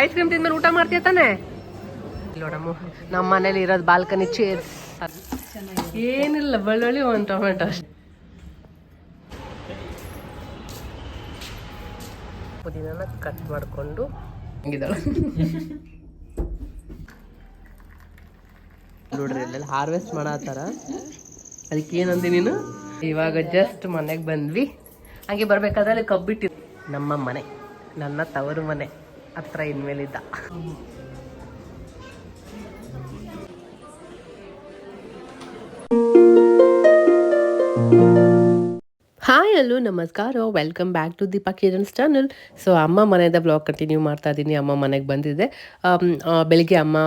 Ice cream ತಿಂದ್ಮೇಲೆ ಊಟ ಮಾಡ್ತೀಯ ತಾನೆ? ನೋಡಮ್ಮ, ನಮ್ಮ ಮನೇಲಿ ಇರೋದು ಬಾಲ್ಕನಿ ಚೇರ್ಸ್. ಏನಿಲ್ಲ, ಬೆಳ್ಳುಳ್ಳಿ ಒಂದು ಟೊಮೆಟೊ ಅಷ್ಟೇ. ಪುದೀನ ಕಟ್ ಮಾಡಿಕೊಂಡು ಹಂಗಿದ್ದಾಳೆ ನೋಡ್ರಿ, ಇಲ್ಲೆಲ್ಲ ಹಾರ್ವೆಸ್ಟ್ ಮಾಡತ್ತಾರ. ಅದಕ್ಕೆ ಏನಂದಿ ನೀನು? ಇವಾಗ ಜಸ್ಟ್ ಮನೆಗೆ ಬಂದ್ವಿ. ಹಂಗೆ ಬರ್ಬೇಕಾದ್ರೆ ಅಲ್ಲಿ ಕಬ್ಬಿಟ್ಟಿದ್ವಿ. ನಮ್ಮ ಮನೆ, ನನ್ನ ತವರು ಮನೆ ಹತ್ರ ಇನ್ಮೇಲಿದ್ದ. ಹಾಯ್ ಹಲೋ ನಮಸ್ಕಾರ, welcome back to Deepa Kiran's channel. So ಅಮ್ಮ ಮನೆಯಿಂದ ಬ್ಲಾಗ್ ಕಂಟಿನ್ಯೂ ಮಾಡ್ತಾ ಇದ್ದೀನಿ. ಅಮ್ಮ ಮನೆಗೆ ಬಂದಿದ್ದೆ. ಬೆಳಿಗ್ಗೆ ಅಮ್ಮ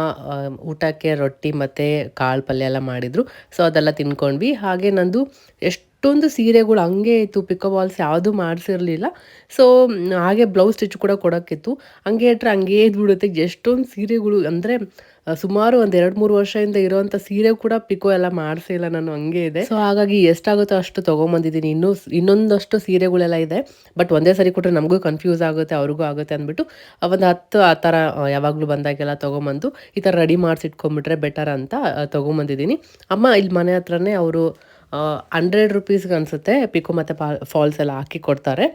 ಊಟಕ್ಕೆ ರೊಟ್ಟಿ ಮತ್ತು ಕಾಳು ಪಲ್ಯ ಎಲ್ಲ ಮಾಡಿದರು. ಸೊ ಅದೆಲ್ಲ ತಿನ್ಕೊಂಡ್ವಿ. ಹಾಗೆ ನಂದು ಎಷ್ಟೊಂದು ಸೀರೆಗಳು ಹಂಗೆ ಇತ್ತು, ಪಿಕೋ ಬಾಲ್ಸ್ ಯಾವುದೂ ಮಾಡಿಸಿರಲಿಲ್ಲ. ಸೊ ಹಾಗೆ ಬ್ಲೌಸ್ ಸ್ಟಿಚ್ ಕೂಡ ಕೊಡೋಕ್ಕಿತ್ತು. ಹಂಗೆ ಇಟ್ಟರೆ ಹಂಗೇ ಇದ್ಬಿಡುತ್ತೆ. ಎಷ್ಟೊಂದು ಸೀರೆಗಳು ಅಂದರೆ ಸುಮಾರು ಒಂದು 2-3 ವರ್ಷದಿಂದ ಇರೋವಂಥ ಸೀರೆ ಕೂಡ ಪಿಕೋ ಎಲ್ಲ ಮಾಡಿಸಿಲ್ಲ ನಾನು, ಹಂಗೆ ಇದೆ. ಸೊ ಹಾಗಾಗಿ ಎಷ್ಟಾಗುತ್ತೋ ಅಷ್ಟು ತೊಗೊಂಬಂದಿದ್ದೀನಿ. ಇನ್ನೊಂದಷ್ಟು ಸೀರೆಗಳೆಲ್ಲ ಇದೆ. ಬಟ್ ಒಂದೇ ಸರಿ ಕೊಟ್ಟರೆ ನಮಗೂ ಕನ್ಫ್ಯೂಸ್ ಆಗುತ್ತೆ, ಅವ್ರಿಗೂ ಆಗುತ್ತೆ ಅಂದ್ಬಿಟ್ಟು ಒಂದು 10 ಆ ಥರ ಯಾವಾಗಲೂ ಬಂದಾಗೆಲ್ಲ ತೊಗೊಂಬಂದು ಈ ಥರ ರೆಡಿ ಮಾಡಿಸಿಟ್ಕೊಂಡ್ಬಿಟ್ರೆ ಬೆಟರ್ ಅಂತ ತೊಗೊಂಬಂದಿದ್ದೀನಿ. ಅಮ್ಮ ಇಲ್ಲಿ ಮನೆ ಹತ್ರನೇ ಅವರು 100 ರುಪೀಸ್ಗೆ ಅನಿಸುತ್ತೆ ಪಿಕೋ ಮತ್ತು ಫಾಲ್ಸ್ ಎಲ್ಲ ಹಾಕಿ ಕೊಡ್ತಾರೆ.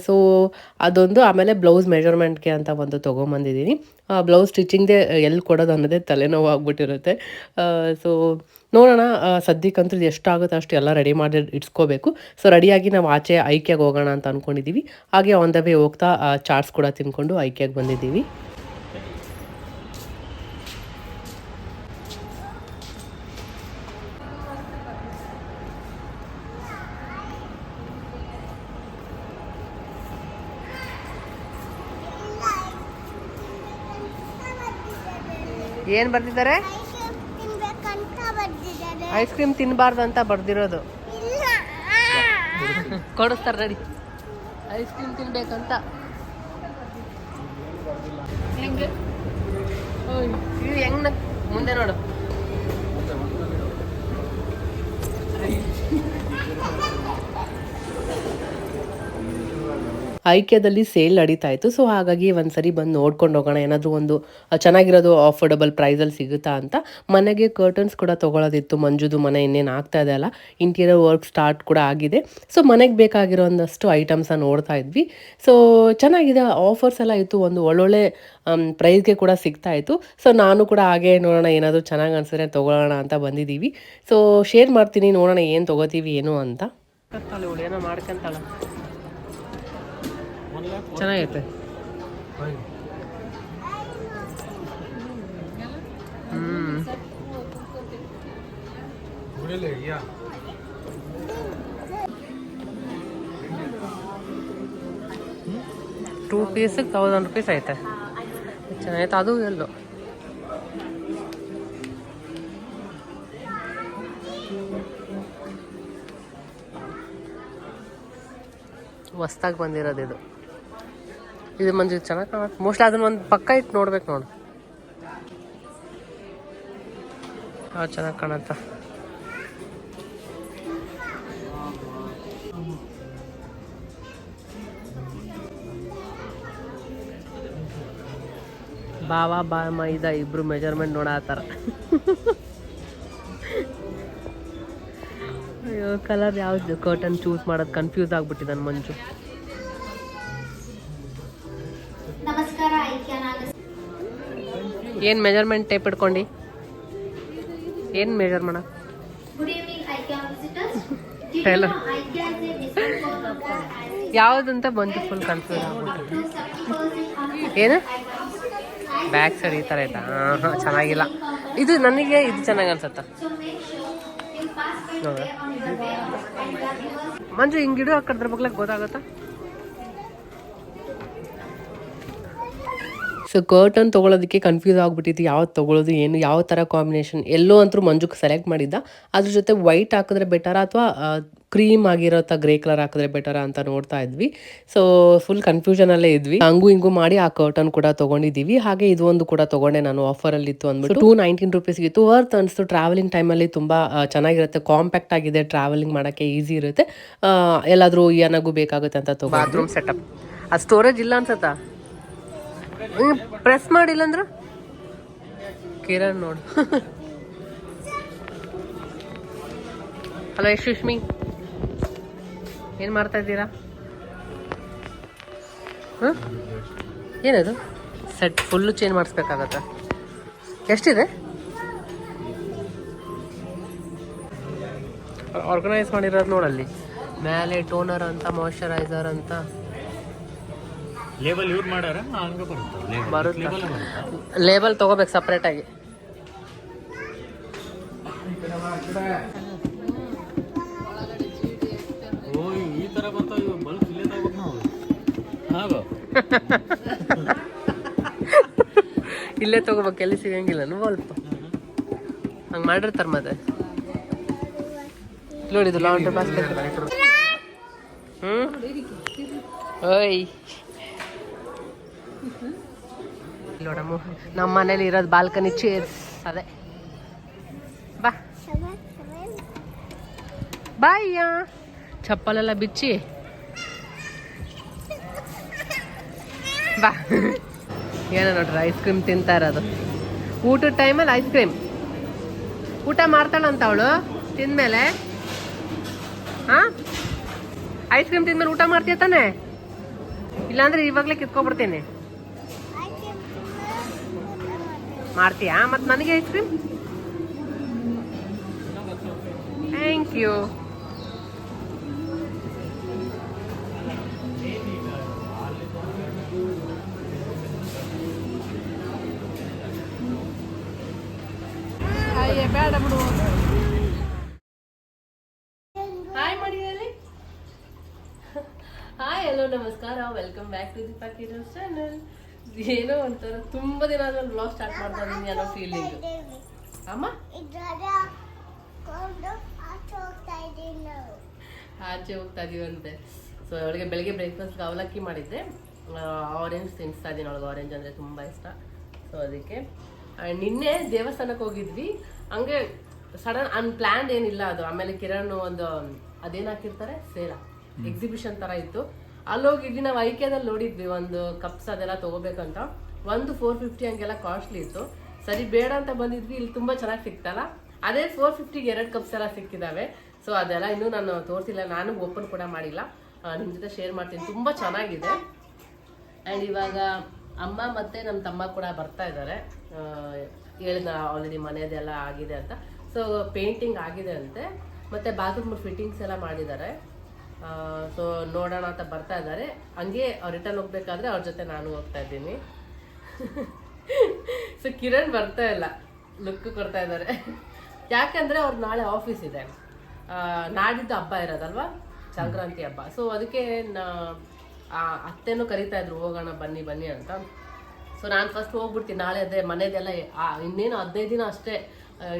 ಸೊ ಅದೊಂದು, ಆಮೇಲೆ ಬ್ಲೌಸ್ ಮೆಜರ್ಮೆಂಟ್ಗೆ ಅಂತ ಒಂದು ತೊಗೊಂಬಂದಿದ್ದೀನಿ. ಬ್ಲೌಸ್ ಸ್ಟಿಚಿಂಗ್ದೇ ಎಲ್ಲಿ ಕೊಡೋದು ಅನ್ನೋದೇ ತಲೆನೋವು ಆಗ್ಬಿಟ್ಟಿರುತ್ತೆ. ಸೊ ನೋಡೋಣ, ಸದ್ಯಕ್ಕಂತೂ ಎಷ್ಟಾಗುತ್ತೆ ಅಷ್ಟು ಎಲ್ಲ ರೆಡಿ ಮಾಡಿ ಇಟ್ಸ್ಕೋಬೇಕು. ಸೊ ರೆಡಿಯಾಗಿ ನಾವು ಆಚೆ ಐಕ್ಯಾಗೆ ಹೋಗೋಣ ಅಂತ ಅಂದ್ಕೊಂಡಿದ್ದೀವಿ. ಹಾಗೆ ಆನ್ ದ ವೇ ಹೋಗ್ತಾ ಚಾಟ್ಸ್ ಕೂಡ ತಿನ್ಕೊಂಡು ಐಕ್ಯಾಗೆ ಬಂದಿದ್ದೀವಿ. ಏನು ಬರ್ದಿದ್ದಾರೆ? ಐಸ್ ಕ್ರೀಮ್ ತಿನ್ನಬಾರ್ದು ಅಂತ ಬರ್ದಿರೋದು. ಕೊಡಿಸ್ತಾರೆ ರೆಡಿ, ಐಸ್ ಕ್ರೀಮ್ ತಿನ್ಬೇಕಂತ. ಹೆಂಗೆ ಇದು ಹೆಂಗ್ ಮುಂದೆ ನೋಡು. ಐಕ್ಯದಲ್ಲಿ ಸೇಲ್ ನಡೀತಾ ಇತ್ತು. ಸೊ ಹಾಗಾಗಿ ಒಂದ್ಸರಿ ಬಂದು ನೋಡ್ಕೊಂಡು ಹೋಗೋಣ, ಏನಾದರೂ ಒಂದು ಚೆನ್ನಾಗಿರೋದು ಅಫೋರ್ಡಬಲ್ ಪ್ರೈಸಲ್ಲಿ ಸಿಗುತ್ತಾ ಅಂತ. ಮನೆಗೆ ಕರ್ಟನ್ಸ್ ಕೂಡ ತೊಗೊಳೋದಿತ್ತು. ಮಂಜುದು ಮನೆ ಇನ್ನೇನು ಆಗ್ತಾ ಇದೆ ಅಲ್ಲ, ಇಂಟೀರಿಯರ್ ವರ್ಕ್ ಸ್ಟಾರ್ಟ್ ಕೂಡ ಆಗಿದೆ. ಸೊ ಮನೆಗೆ ಬೇಕಾಗಿರೋ ಒಂದಷ್ಟು ಐಟಮ್ಸನ್ನ ನೋಡ್ತಾ ಇದ್ವಿ. ಸೊ ಚೆನ್ನಾಗಿದೆ, ಆಫರ್ಸ್ ಎಲ್ಲ ಇತ್ತು, ಒಂದು ಒಳ್ಳೊಳ್ಳೆ ಪ್ರೈಸ್ಗೆ ಕೂಡ ಸಿಗ್ತಾ ಇತ್ತು. ಸೊ ನಾನು ಕೂಡ ಹಾಗೆ ನೋಡೋಣ, ಏನಾದರೂ ಚೆನ್ನಾಗಿ ಅನಿಸಿದ್ರೆ ತೊಗೊಳ್ಳೋಣ ಅಂತ ಬಂದಿದ್ದೀವಿ. ಸೊ ಶೇರ್ ಮಾಡ್ತೀನಿ, ನೋಡೋಣ ಏನು ತೊಗೋತೀವಿ ಏನು ಅಂತ. ಏನೋ ಮಾಡ್ಕೊಂತಾಳ, ಚೆನ್ನಾಗೈತೆ. 2 ಪೀಸಿಗೆ 1000 ರೂಪೀಸ್ ಐತೆ. ಚೆನ್ನಾಗೈತೆ. ಅದು ಎಲ್ಲೋ ಹೊಸ್ದಾಗಿ ಬಂದಿರೋದು ಇದು. ಇದು ಮಂಜು ಚೆನ್ನಾಗಿ ಕಾಣುತ್ತೆ. ಮೋಸ್ಟ್ಲಿ ಅದನ್ನ ಒಂದು ಪಕ್ಕ ಇಟ್ಟು ನೋಡ್ಬೇಕು ನೋಡು. ಚೆನ್ನಾಗಿ ಕಾಣುತ್ತ. ಬಾವಾ ಮೈದಾ ಇಬ್ರು ಮೆಜರ್ಮೆಂಟ್ ನೋಡತ್ತಾರ. ಅಯ್ಯೋ, ಕಲರ್ ಯಾವ್ದು ಕರ್ಟನ್ ಚೂಸ್ ಮಾಡೋದು ಕನ್ಫ್ಯೂಸ್ ಆಗ್ಬಿಟ್ಟಿದ್ದಾನೆ ಮಂಜು. ಏನು ಮೆಜರ್ಮೆಂಟ್ ಟೇಪ್ ಇಟ್ಕೊಂಡು ಏನು ಮೆಜರ್ ಮಾಡ? ಯಾವುದಂತ ಬಂತು, ಫುಲ್ ಕನ್ಫ್ಯೂಸ್ ಆಗ್ಬಿಟ್ಟು. ಏನು ಬ್ಯಾಕ್ ಸೈಡ್ ಈ ಥರ ಆಯ್ತಾ? ಹಾಂ, ಚೆನ್ನಾಗಿಲ್ಲ ಇದು. ನನಗೆ ಇದು ಚೆನ್ನಾಗಿ ಅನ್ಸತ್ತ. ಮಂಜು ಹಿಂಗಿಡು, ಆ ಕಡೆ ಬಗ್ಲಕ್ಕೆ ಗೊತ್ತಾಗತ್ತಾ? ಸೊ ಕರ್ಟನ್ ತೊಗೊಳೋದಕ್ಕೆ ಕನ್ಫ್ಯೂಸ್ ಆಗಿಬಿಟ್ಟಿತ್ತು, ಯಾವ್ದು ತೊಗೊಳೋದು ಏನು, ಯಾವ ಥರ ಕಾಂಬಿನೇಷನ್. ಎಲ್ಲೋ ಅಂತೂ ಮಂಜುಗೆ ಸೆಲೆಕ್ಟ್ ಮಾಡಿದ್ದ. ಅದ್ರ ಜೊತೆ ವೈಟ್ ಹಾಕಿದ್ರೆ ಬೆಟರಾ ಅಥವಾ ಕ್ರೀಮ್ ಆಗಿರೋ ಗ್ರೇ ಕಲರ್ ಹಾಕಿದ್ರೆ ಬೆಟರಾ ಅಂತ ನೋಡ್ತಾ ಇದ್ವಿ. ಸೊ ಫುಲ್ ಕನ್ಫ್ಯೂಷನಲ್ಲೇ ಇದ್ವಿ. ಹಂಗೂ ಹಿಂಗೂ ಮಾಡಿ ಆ ಕರ್ಟನ್ ಕೂಡ ತೊಗೊಂಡಿದ್ದೀವಿ. ಹಾಗೆ ಇದು ಒಂದು ಕೂಡ ತೊಗೊಂಡೆ ನಾನು, ಆಫರಲ್ಲಿ ಇತ್ತು ಅಂದ್ಬಿಟ್ಟು. 219 ರುಪೀಸ್ಗೆ ಇತ್ತು. ವರ್ತ್ ಅನಿಸ್ತು. ಟ್ರಾವೆಲಿಂಗ್ ಟೈಮಲ್ಲಿ ತುಂಬ ಚೆನ್ನಾಗಿರುತ್ತೆ, ಕಾಂಪ್ಯಾಕ್ಟ್ ಆಗಿದೆ, ಟ್ರಾವೆಲಿಂಗ್ ಮಾಡೋಕ್ಕೆ ಈಸಿ ಇರುತ್ತೆ. ಎಲ್ಲಾದರೂ ಏನಾಗೂ ಬೇಕಾಗುತ್ತೆ ಅಂತ ತೊಗೊಂಡು. ಬಾತ್ರೂಮ್ ಸೆಟಪ್, ಆ ಸ್ಟೋರೇಜ್ ಇಲ್ಲ ಅನ್ಸತ್ತಾ? ಪ್ರೆಸ್ ಮಾಡಿಲ್ಲ ಅಂದ್ರ ಕಿರಣ್ ನೋಡು. ಹಲೋ ಯಶಸ್ಮಿ, ಏನು ಮಾಡ್ತಾ ಇದ್ದೀರಾ? ಹಾಂ, ಏನದು ಸೆಟ್ ಫುಲ್ಲು ಚೇಂಜ್ ಮಾಡಿಸ್ಬೇಕಾಗತ್ತ? ಎಷ್ಟಿದೆ? ಆರ್ಗನೈಸ್ ಮಾಡಿರೋದು ನೋಡಲ್ಲಿ ಮೇಲೆ ಟೋನರ್ ಅಂತ, ಮಾಯಶ್ಚರೈಸರ್ ಅಂತ ಲೇಬಲ್ ಯೂಸ್ ಮಾಡ್ಯಾರ ಬರುತ್ತೆ. ಲೇಬಲ್ ತೊಗೋಬೇಕು ಸಪ್ರೇಟಾಗಿ. ಓ ಈ ಥರ ಬರ್ತಾವ ಇವು ಬಲ್ಬ್ ಇಲ್ಲೇ ತಗೋಬೇಕು ನಾವು. ಹಾಗೋ ಇಲ್ಲೇ ತೊಗೋಬೇಕು, ಎಲ್ಲಿ ಸಿಗಂಗಿಲ್ಲ ಬಲ್ಪ್. ಹಂಗೆ ಮಾಡಿರ್ತಾರೆ ಮತ್ತೆ. ನೋಡಿದ್ದು ಲಾಂಡ್ರಿ ಬಾಸ್ಕೆಟ್. ಓಯ್ ನೋಡಮ್ಮ, ನಮ್ಮ ಮನೇಲಿ ಇರೋದು ಬಾಲ್ಕನಿ ಚೇರ್ಸ್. ಅದೇ ಬಾ ಬಾಯ್ಯ, ಚಪ್ಪಲೆಲ್ಲ ಬಿಚ್ಚಿ ಬಾ. ಏನೋ ನೋಡ್ರಿ ಐಸ್ ಕ್ರೀಮ್ ತಿಂತಾ ಇರೋದು. ಊಟದ ಟೈಮಲ್ಲಿ ಐಸ್ ಕ್ರೀಮ್ ಊಟ ಮಾಡ್ತಾಳಂತ ಅವಳು. ತಿಂದ್ಮೇಲೆ ಹಾಂ, ಐಸ್ ಕ್ರೀಮ್ ತಿಂದ್ಮೇಲೆ ಊಟ ಮಾಡ್ತೀಯ ತಾನೆ? ಇಲ್ಲಾಂದ್ರೆ ಇವಾಗಲೇ ಕಿತ್ಕೊಬಿಡ್ತೀನಿ. ಮಾಡ್ತೀಯಾ? ಮತ್ತು ನನಗೆ ಐಸ್ ಕ್ರೀಮ್? Thank you. ಬೇಡ ಬಿಡು. ಹಾಯ್ ಮಾಡಿದಲ್ಲಿ. ಹಾಯ್, ಹಲೋ, ನಮಸ್ಕಾರ, welcome back to Deepa Kiran channel. ಏನೋ ಒಂಥರ ತುಂಬ ದಿನ ಆದ್ಮೇಲೆ ಬ್ಲಾಗ್ ಸ್ಟಾರ್ಟ್ ಮಾಡ್ತಾ ಇದ್ದೀನಿ ಅನ್ನೋ ಫೀಲಿಂಗ್. ಅಮ್ಮ ಆಚೆ ಹೋಗ್ತಾ ಇದೀವಂತೆ. ಸೊ ಅವಳಿಗೆ ಬೆಳಿಗ್ಗೆ ಬ್ರೇಕ್ಫಾಸ್ಟ್ಗೆ ಅವಲಕ್ಕಿ ಮಾಡಿದ್ದೆ. ಆರೆಂಜ್ ತಿನ್ನಿಸ್ತಾ ಇದ್ದೀನಿ ಅವಳಿಗೆ. ಆರೆಂಜ್ ಅಂದರೆ ತುಂಬ ಇಷ್ಟ. ಸೊ ಅದಕ್ಕೆ ನಿನ್ನೆ ದೇವಸ್ಥಾನಕ್ಕೆ ಹೋಗಿದ್ವಿ. ಹಂಗೆ ಸಡನ್ ಅನ್ಪ್ಲ್ಯಾನ್ಡ್ ಏನಿಲ್ಲ ಅದು. ಆಮೇಲೆ ಕಿರಣ್ ಒಂದು ಅದೇನು ಹಾಕಿರ್ತಾರೆ ಸೇಲ ಎಕ್ಸಿಬಿಷನ್ ಥರ ಇತ್ತು. ಅಲ್ಲಿ ಹೋಗಿದ್ವಿ. ನಾವು ಐಕ್ಯದಲ್ಲಿ ನೋಡಿದ್ವಿ ಒಂದು ಕಪ್ಸ್ ಅದೆಲ್ಲ ತೊಗೋಬೇಕಂತ. ಒಂದು 450 ಹಂಗೆಲ್ಲ ಕಾಸ್ಟ್ಲಿ ಇತ್ತು. ಸರಿ ಬೇಡ ಅಂತ ಬಂದಿದ್ವಿ. ಇಲ್ಲಿ ತುಂಬ ಚೆನ್ನಾಗಿ ಸಿಕ್ತಲ್ಲ, ಅದೇ 450ಗೆ 2 ಕಪ್ಸ್ ಎಲ್ಲ ಸಿಕ್ಕಿದ್ದಾವೆ. ಸೊ ಅದೆಲ್ಲ ಇನ್ನೂ ನಾನು ತೋರಿಸಿಲ್ಲ, ನಾನು ಓಪನ್ ಕೂಡ ಮಾಡಿಲ್ಲ. ನಿಮ್ಮ ಜೊತೆ ಶೇರ್ ಮಾಡ್ತೀನಿ. ತುಂಬ ಚೆನ್ನಾಗಿದೆ. ಆ್ಯಂಡ್ ಇವಾಗ ಅಮ್ಮ ಮತ್ತು ನಮ್ಮ ತಮ್ಮ ಕೂಡ ಬರ್ತಾ ಇದ್ದಾರೆ. ಹೇಳಿದ ಆಲ್ರೆಡಿ ಮನೆಯದೆಲ್ಲ ಆಗಿದೆ ಅಂತ. ಸೊ ಪೇಂಟಿಂಗ್ ಆಗಿದೆ ಅಂತೆ, ಮತ್ತು ಬಾತ್ರೂಮ್ ಫಿಟ್ಟಿಂಗ್ಸ್ ಎಲ್ಲ ಮಾಡಿದ್ದಾರೆ. ಸೊ ನೋಡೋಣ ಅಂತ ಬರ್ತಾ ಇದ್ದಾರೆ. ಹಂಗೆ ರಿಟರ್ನ್ ಹೋಗ್ಬೇಕಾದ್ರೆ ಅವ್ರ ಜೊತೆ ನಾನು ಹೋಗ್ತಾ ಇದ್ದೀನಿ. ಸೊ ಕಿರಣ್ ಬರ್ತಾ ಇಲ್ಲ, ಲುಕ್ ಕೊಡ್ತಾ ಇದ್ದಾರೆ. ಯಾಕಂದರೆ ಅವ್ರು ನಾಳೆ ಆಫೀಸ್ ಇದೆ. ನಾಡಿದ್ದು ಹಬ್ಬ ಇರೋದಲ್ವಾ, ಸಂಕ್ರಾಂತಿ ಹಬ್ಬ. ಸೊ ಅದಕ್ಕೆ ಅತ್ತೆನೂ ಕರಿತಾ ಇದ್ರು, ಹೋಗೋಣ ಬನ್ನಿ ಬನ್ನಿ ಅಂತ. ಸೊ ನಾನು ಫಸ್ಟ್ ಹೋಗ್ಬಿಡ್ತೀನಿ. ನಾಳೆ ಅದೇ ಮನೆಯದೆಲ್ಲ ಇನ್ನೇನು 15 ದಿನ ಅಷ್ಟೇ.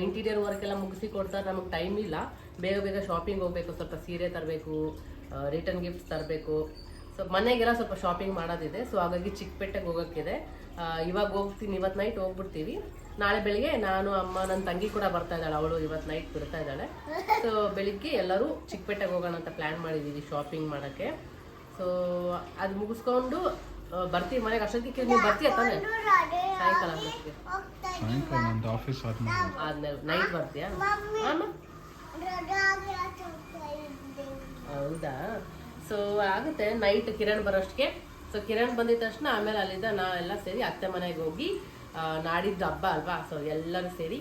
ಇಂಟೀರಿಯರ್ ವರ್ಕ್ ಎಲ್ಲ ಮುಗಿಸಿ ಕೊಡ್ತಾರೆ. ನಮಗೆ ಟೈಮ್ ಇಲ್ಲ. ಬೇಗ ಬೇಗ ಶಾಪಿಂಗ್ ಹೋಗಬೇಕು. ಸ್ವಲ್ಪ ಸೀರೆ ತರಬೇಕು, ರಿಟರ್ನ್ ಗಿಫ್ಟ್ಸ್ ತರಬೇಕು. ಸೊ ಮನೆಗೆಲ್ಲ ಸ್ವಲ್ಪ ಶಾಪಿಂಗ್ ಮಾಡೋದಿದೆ. ಸೊ ಹಾಗಾಗಿ ಚಿಕ್ಕಪೇಟೆಗೆ ಹೋಗೋಕ್ಕಿದೆ. ಇವಾಗ ಹೋಗ್ತೀನಿ, ಇವತ್ತು ನೈಟ್ ಹೋಗ್ಬಿಡ್ತೀವಿ. ನಾಳೆ ಬೆಳಿಗ್ಗೆ ನಾನು, ಅಮ್ಮ, ನನ್ನ ತಂಗಿ ಕೂಡ ಬರ್ತಾ ಇದ್ದಾಳೆ. ಅವಳು ಇವತ್ತು ನೈಟ್ ಬಿಡ್ತಾ ಇದ್ದಾಳೆ. ಸೊ ಬೆಳಿಗ್ಗೆ ಎಲ್ಲರೂ ಚಿಕ್ಕಪೇಟೆಗೆ ಹೋಗೋಣ ಅಂತ ಪ್ಲ್ಯಾನ್ ಮಾಡಿದ್ದೀವಿ ಶಾಪಿಂಗ್ ಮಾಡೋಕ್ಕೆ. ಸೊ ಅದು ಮುಗಿಸ್ಕೊಂಡು ಬರ್ತೀವಿ ಮನೆಗೆ. ಅಷ್ಟೊತ್ತಿಗೆ ನೀವು ಬರ್ತೀಯ ತಾನೆ? ಸಾಯಂಕಾಲ ಆದ್ಮೇಲೆ ನೈಟ್ ಬರ್ತೀಯಾ? ಹೌದಾ? ಸೊ ಆಗುತ್ತೆ ನೈಟ್ ಕಿರಣ್ ಬರೋಷ್ಟಕ್ಕೆ. ಸೊ ಕಿರಣ್ ಬಂದಿದ ತಕ್ಷಣ ಆಮೇಲೆ ಅಲ್ಲಿಂದ ನಾವೆಲ್ಲ ಸೇರಿ ಅತ್ತೆ ಮನೆಗೆ ಹೋಗಿ, ನಾಡಿದ್ದು ಹಬ್ಬ ಅಲ್ವಾ, ಸೊ ಎಲ್ಲರೂ ಸೇರಿ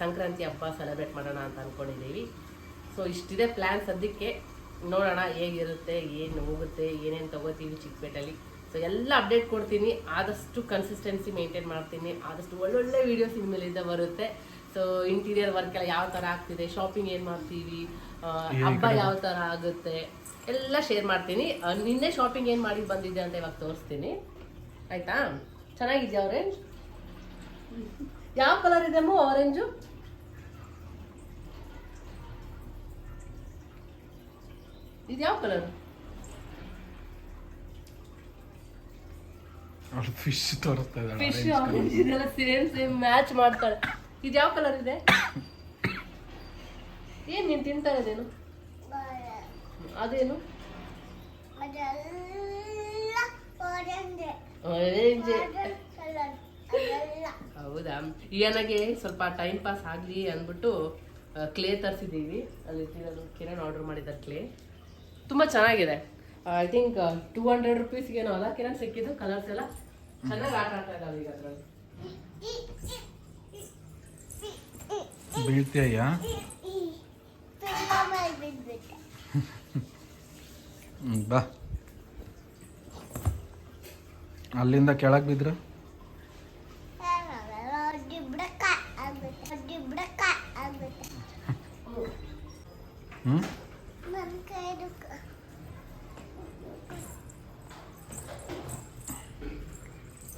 ಸಂಕ್ರಾಂತಿ ಹಬ್ಬ ಸೆಲೆಬ್ರೇಟ್ ಮಾಡೋಣ ಅಂತ ಅಂದ್ಕೊಂಡಿದ್ದೀವಿ. ಸೊ ಇಷ್ಟಿದೆ ಪ್ಲ್ಯಾನ್ ಸದ್ಯಕ್ಕೆ. ನೋಡೋಣ ಹೇಗಿರುತ್ತೆ, ಏನು ಹೋಗುತ್ತೆ, ಏನೇನು ತೊಗೋತೀವಿ ಚಿಕ್ಕಪೇಟೆಯಲ್ಲಿ. ಸೊ ಎಲ್ಲ ಅಪ್ಡೇಟ್ ಕೊಡ್ತೀನಿ. ಆದಷ್ಟು ಕನ್ಸಿಸ್ಟೆನ್ಸಿ ಮೇಂಟೈನ್ ಮಾಡ್ತೀನಿ. ಆದಷ್ಟು ಒಳ್ಳೊಳ್ಳೆ ವೀಡಿಯೋಸ್ ಇನ್ಮೇಲಿಂದ ಬರುತ್ತೆ. ಸೊ ಇಂಟೀರಿಯರ್ ವರ್ಕ್ ಎಲ್ಲ ಯಾವ ಥರ ಆಗ್ತಿದೆ, ಶಾಪಿಂಗ್ ಏನು ಮಾಡ್ತೀವಿ, ಹಬ್ಬ ಯಾವ ಥರ ಆಗುತ್ತೆ ಎಲ್ಲ ಶೇರ್ ಮಾಡ್ತೀನಿ. ನಿನ್ನೆ ಶಾಪಿಂಗ್ ಏನು ಮಾಡಿ ಬಂದಿದ್ದೆ ಅಂತ ಇವಾಗ ತೋರಿಸ್ತೀನಿ, ಆಯಿತಾ? ಚೆನ್ನಾಗಿದೆಯಾ ಆರೆಂಜ್? ಯಾವ ಕಲರ್ ಇದೆ ಅಮ್ಮ ಆರೆಂಜು? ಇದು ಯಾವ ಕಲರ್? ಫಿಶ್ ತೋರಿಸ್ತಾ ಇದ್ದಾಳೆ. ಫಿಶ್ ಆರೆಂಜ್ ಇದೆಲ್ಲ ಸೇಮ್ ಮ್ಯಾಚ್ ಮಾಡ್ತಾಳೆ. ಇದು ಯಾವ ಕಲರ್ ಇದೆ? ಏನು ನೀನು ತಿಂತಾ ಇದೇನು? ಅದೇನು? ಆರೆಂಜ್. ಹೌದಾ, ನನಗೆ ಸ್ವಲ್ಪ ಟೈಮ್ ಪಾಸ್ ಆಗಲಿ ಅಂದ್ಬಿಟ್ಟು ಕ್ಲೇ ತರಿಸಿದ್ದೀವಿ. ಅಲ್ಲಿ ಕಿರಣ್ ಆರ್ಡರ್ ಮಾಡಿದ್ದಾರೆ ಕ್ಲೇ. ತುಂಬ ಚೆನ್ನಾಗಿದೆ. ಐ ಥಿಂಕ್ 200 ರುಪೀಸ್ಗೇನೋ ಅಲ್ಲ ಕಿರಣ್ ಸಿಕ್ಕಿದ್ದು. ಕಲರ್ಸ್ ಎಲ್ಲ ಚೆನ್ನಾಗಿ ಆಟ ಆಡ್ತಾ ಇದ್ದಾವೆ ಈಗ ಅದ್ರಲ್ಲಿ. ಬೀಳ್ತೀಯ? ಬಾ, ಅಲ್ಲಿಂದ ಕೆಳಗೆ ಬಿದ್ರ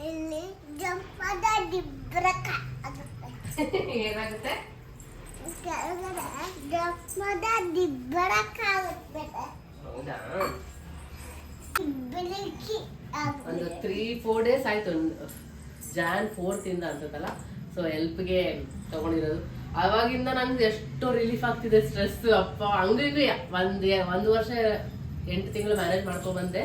ಇಲ್ಲಿ ಜಂಪದ ಡಿಬ್ರಕ ಆಗುತ್ತೆ. ಏನಾಗುತ್ತೆ? ಕೆಳಗಡೆ ಜಂಪದ ಡಿಬ್ರಕ ಆಗುತ್ತೆ. ಹೌದಾ, ಬೆಳಿಗ್ಗೆ ಒಂದು 3-4 ಡೇಸ್ ಆಯ್ತು. Jan 4th ಇಂದ ಅನ್ಸುತ್ತಲ್ಲ. ಸೊ ಹೆಲ್ಪ್ಗೆ ತಗೊಂಡಿರೋದು. ಅವಾಗಿಂದ ನಂಗೆ ಎಷ್ಟು ರಿಲೀಫ್ ಆಗ್ತಿದೆ ಸ್ಟ್ರೆಸ್. ಅಪ್ಪ ಹಂಗೆ ಒಂದು ವರ್ಷ 8 ತಿಂಗಳು ಮ್ಯಾನೇಜ್ ಮಾಡ್ಕೊಂಡ್ ಬಂದೆ.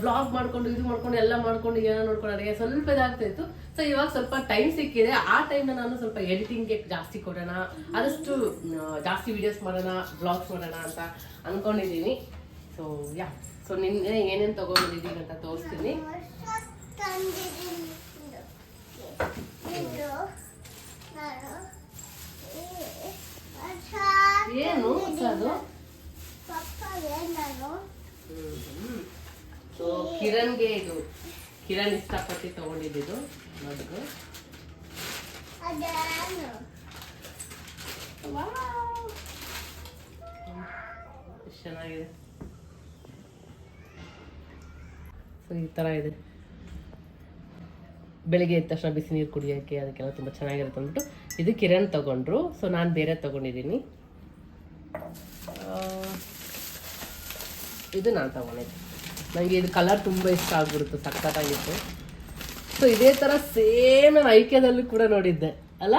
ವ್ಲಾಗ್ ಮಾಡ್ಕೊಂಡು ಇದು ಮಾಡ್ಕೊಂಡು ಎಲ್ಲ ಮಾಡ್ಕೊಂಡು ಏನೋ ನೋಡ್ಕೊಂಡು ಅಡಿಗೆ ಸ್ವಲ್ಪ ಇದಾಗ್ತಾ ಇತ್ತು. ಸೊ ಇವಾಗ ಸ್ವಲ್ಪ ಟೈಮ್ ಸಿಕ್ಕಿದೆ. ಆ ಟೈಮ್ನ ನಾನು ಸ್ವಲ್ಪ ಎಡಿಟಿಂಗ್ಗೆ ಜಾಸ್ತಿ ಕೊಡೋಣ, ಆದಷ್ಟು ಜಾಸ್ತಿ ವಿಡಿಯೋಸ್ ಮಾಡೋಣ, ವ್ಲಾಗ್ಸ್ ಮಾಡೋಣ ಅಂತ ಅನ್ಕೊಂಡಿದ್ದೀನಿ. ಸೊ ಸೊ ನಿನ್ನೆ ಏನೇನು ತಗೊಂಡಿದ್ದೀನಿ ಅಂತ ತೋರಿಸ್ತೀನಿ. ಏನು ಅದು? ಸೊ ಕಿರಣ್ಗೆ ಇದು ಕಿರಣ್ ಇಷ್ಟಪಟ್ಟು ತಗೊಂಡಿದ್ದು ಮಡ್ಗು. ಎಷ್ಟು ಚೆನ್ನಾಗಿದೆ. ಸೊ ಈ ಥರ ಇದೆ. ಬೆಳಿಗ್ಗೆ ಎದ್ದ ತಕ್ಷಣ ಬಿಸಿ ನೀರು ಕುಡಿಯೋಕ್ಕೆ ಅದಕ್ಕೆಲ್ಲ ತುಂಬ ಚೆನ್ನಾಗಿರುತ್ತೆ ಅಂದ್ಬಿಟ್ಟು ಇದು ಕಿರಣ್ ತಗೊಂಡ್ರು. ಸೊ ನಾನು ಬೇರೆ ತಗೊಂಡಿದ್ದೀನಿ. ಇದು ನಾನು ತಗೊಂಡಿದ್ದೆ. ನನಗೆ ಇದು ಕಲರ್ ತುಂಬ ಇಷ್ಟ ಆಗ್ಬಿಡುತ್ತೆ, ಸಖತ್ತಾಗಿತ್ತು. ಸೊ ಇದೇ ಥರ ಸೇಮ್ ನಾನು ಐಕ್ಯದಲ್ಲೂ ಕೂಡ ನೋಡಿದ್ದೆ ಅಲ್ಲ.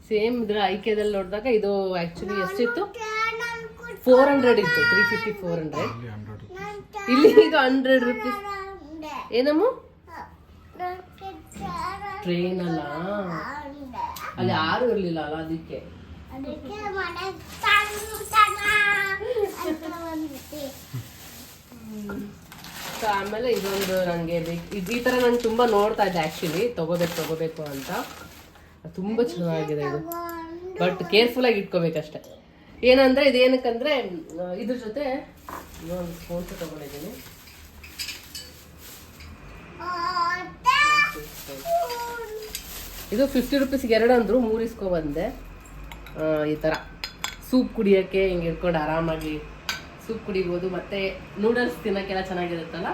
ಸೇಮ್ ಇದ್ರ ಐಕ್ಯದಲ್ಲಿ ನೋಡಿದಾಗ ಇದು ಆ್ಯಕ್ಚುಲಿ ಎಷ್ಟಿತ್ತು? 400 ಇತ್ತು. 350 400. ಇಲ್ಲಿ ಇದು 100 ರುಪೀಸ್. ಏನಮ್ಮ? ಟ್ರೈನ್ ಅಲ್ಲ, ಅಲ್ಲಿ ಯಾರು ಇರಲಿಲ್ಲ ಅಲ್ಲ, ಅದಕ್ಕೆ. ಸೊ ಆಮೇಲೆ ಇದೊಂದು ನನಗೆ ಈ ಥರ ನಾನು ತುಂಬ ನೋಡ್ತಾ ಇದ್ದೆ ಆ್ಯಕ್ಚುಲಿ, ತಗೋಬೇಕು ಅಂತ. ತುಂಬ ಚೆನ್ನಾಗಿದೆ ಇದು, ಬಟ್ ಕೇರ್ಫುಲ್ಲಾಗಿ ಇಟ್ಕೋಬೇಕಷ್ಟೆ. ಏನಂದರೆ ಇದೇನಕ್ಕಂದರೆ ಇದ್ರ ಜೊತೆ ಇನ್ನೊಂದು ಸ್ಪೂನ್ಸ್ ತಗೊಂಡಿದ್ದೀನಿ. ಇದು 50 ರುಪೀಸ್ಗೆ 2 ಅಂದರು, 3 ಇಸ್ಕೊಬಂದೆ. ಈ ಥರ ಸೂಪ್ ಕುಡಿಯೋಕ್ಕೆ ಹಿಂಗೆ ಇಟ್ಕೊಂಡು ಆರಾಮಾಗಿ ಸೂಪ್ ಕುಡಿಬೋದು, ಮತ್ತು ನೂಡಲ್ಸ್ ತಿನ್ನೋಕ್ಕೆಲ್ಲ ಚೆನ್ನಾಗಿರುತ್ತಲ್ಲ.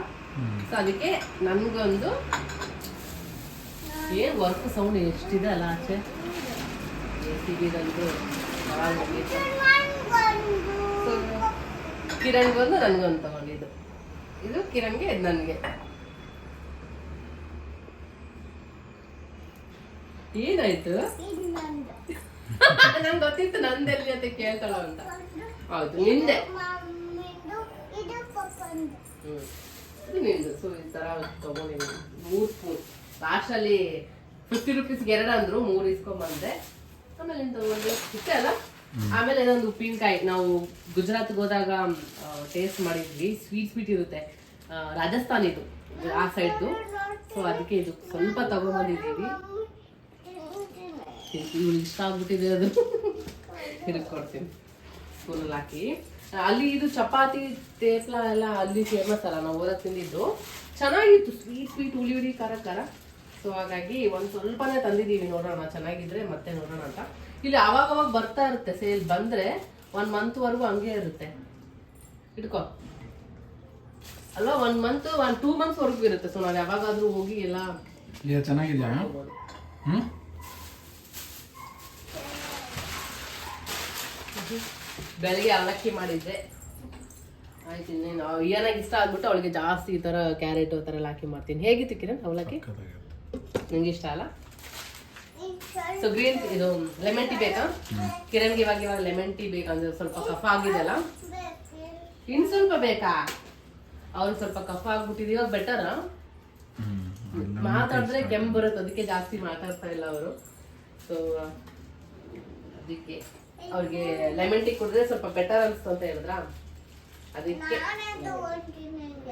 ಸೊ ಅದಕ್ಕೆ ನನಗೊಂದು ಏನು ವರ್ಕ್ ಸೌಂಡ್ ಎಷ್ಟಿದೆ ಅಲ್ಲ ಆಚೆ. ಸಿಗಿದಂದು ಕಿರಣ್ಗೊಂದು ನನಗೊಂದು ತಗೊಂಡಿದ್ದು. ಇದು ಕಿರಣ್ಗೆ, ಇದು ನನಗೆ. ಏನಾಯ್ತು? ನಂಗೆ ಗೊತ್ತಿತ್ತು ನಂದೆಲ್ಲಿ ಅಂತ ಕೇಳ್ತಾಳ ಅಂತ. ಹೌದು, ನಿಂದೆ. ಇದು ನಿಂದು. ಸೊ ಈ ಥರ ತಗೊಂಡಿದ್ದೀನಿ 3 ಸ್ಪೂನ್. ಲಾಸ್ಟಲ್ಲಿ 50 ರುಪೀಸ್ಗೆ 2 ಅಂದರು, 3 ಇಸ್ಕೊಂಬಂದೆ. ಆಮೇಲೆ ಏನು ತಗೊಂಡೆ ಇಷ್ಟೇ ಅಲ್ಲ. ಆಮೇಲೆ ಇನ್ನೊಂದು ಉಪ್ಪಿನಕಾಯಿ, ನಾವು ಗುಜರಾತ್ಗೆ ಹೋದಾಗ ಟೇಸ್ಟ್ ಮಾಡಿದ್ವಿ. ಸ್ವೀಟ್ ಇರುತ್ತೆ, ರಾಜಸ್ಥಾನಿದು ಆ ಸೈಡ್ದು. ಸೊ ಅದಕ್ಕೆ ಇದು ಸ್ವಲ್ಪ ತಗೊಂಬಂದಿದ್ದೀವಿ. ಇವ್ಳಿಗೆ ಇಷ್ಟ ಆಗ್ಬಿಟ್ಟಿದೆ ಅದು. ಹಿಡ್ಕೊಡ್ತೀನಿ ಸ್ಪೂನಲ್ಲಿ ಹಾಕಿ. ಅಲ್ಲಿ ಇದು ಚಪಾತಿ ತೇಪ್ಲ ಎಲ್ಲ ಅಲ್ಲಿ ಫೇಮಸ್ ಅಲ್ಲ, ನಾವು ಓದಕ್ಕೆ ತಿಂದಿದ್ದು. ಚೆನ್ನಾಗಿತ್ತು, ಸ್ವೀಟ್ ಹುಳಿ ಖಾರ. ಸೊ ಹಾಗಾಗಿ ಒಂದು ಸ್ವಲ್ಪನೇ ತಂದಿದ್ದೀವಿ, ನೋಡೋಣ ಚೆನ್ನಾಗಿದ್ರೆ ಮತ್ತೆ ನೋಡೋಣ ಅಂತ. ಇಲ್ಲಿ ಅವಾಗ ಬರ್ತಾ ಇರುತ್ತೆ ಸೇಲ್. ಬಂದರೆ 1 ಮಂತ್ವರೆಗೂ ಹಂಗೆ ಇರುತ್ತೆ. ಇಟ್ಕೋ ಅಲ್ವಾ, 1 ಮಂತ್ 2 ಮಂತ್ಸ್ವರೆಗೂ ಇರುತ್ತೆ. ಸೊ ನಾವು ಯಾವಾಗಾದ್ರೂ ಹೋಗಿ ಎಲ್ಲ ಚೆನ್ನಾಗಿದೆಯಾ? ಬೆಳಗ್ಗೆ ಅವಲಕ್ಕಿ ಮಾಡಿದ್ದೆ ಆಯ್ತು. ಇನ್ನೇನು ಏನಾಗಿ ಇಷ್ಟ ಆಗ್ಬಿಟ್ಟು ಅವಳಿಗೆ ಜಾಸ್ತಿ ಈ ಥರ ಕ್ಯಾರೆಟ್ ಆ ಥರ ಎಲ್ಲ ಹಾಕಿ ಮಾಡ್ತೀನಿ. ಹೇಗಿತ್ತು ಕಿರಣ್ ಅವಲಕ್ಕಿ? ನಿಂಗೆ ಇಷ್ಟ ಅಲ್ಲ? ಸೊ ಗ್ರೀನ್ ಇದು ಲೆಮನ್ ಟೀ ಬೇಕಾ ಕಿರಣ್ಗೆ? ಇವಾಗ ಲೆಮನ್ ಟೀ ಬೇಕಂದ್ರೆ ಸ್ವಲ್ಪ ಕಫ ಆಗಿದೆ ಅಲ್ಲ, ಇನ್ನು ಸ್ವಲ್ಪ ಬೇಕಾ? ಅವ್ರಿಗೆ ಸ್ವಲ್ಪ ಕಫ ಆಗ್ಬಿಟ್ಟಿದೆ. ಇವಾಗ ಬೆಟರಾ? ಮಾತಾಡಿದ್ರೆ ಕೆಮ್ಮು ಬರುತ್ತೆ, ಅದಕ್ಕೆ ಜಾಸ್ತಿ ಮಾತಾಡ್ತಾ ಇಲ್ಲ ಅವರು. ಸೊ ಅದಕ್ಕೆ ಅವ್ರಿಗೆ ಲೆಮನ್ ಟೀ ಕುಡಿದ್ರೆ ಸ್ವಲ್ಪ ಬೆಟರ್ ಅನಿಸ್ತು ಅಂತ ಹೇಳಿದ್ರ, ಅದಕ್ಕೆ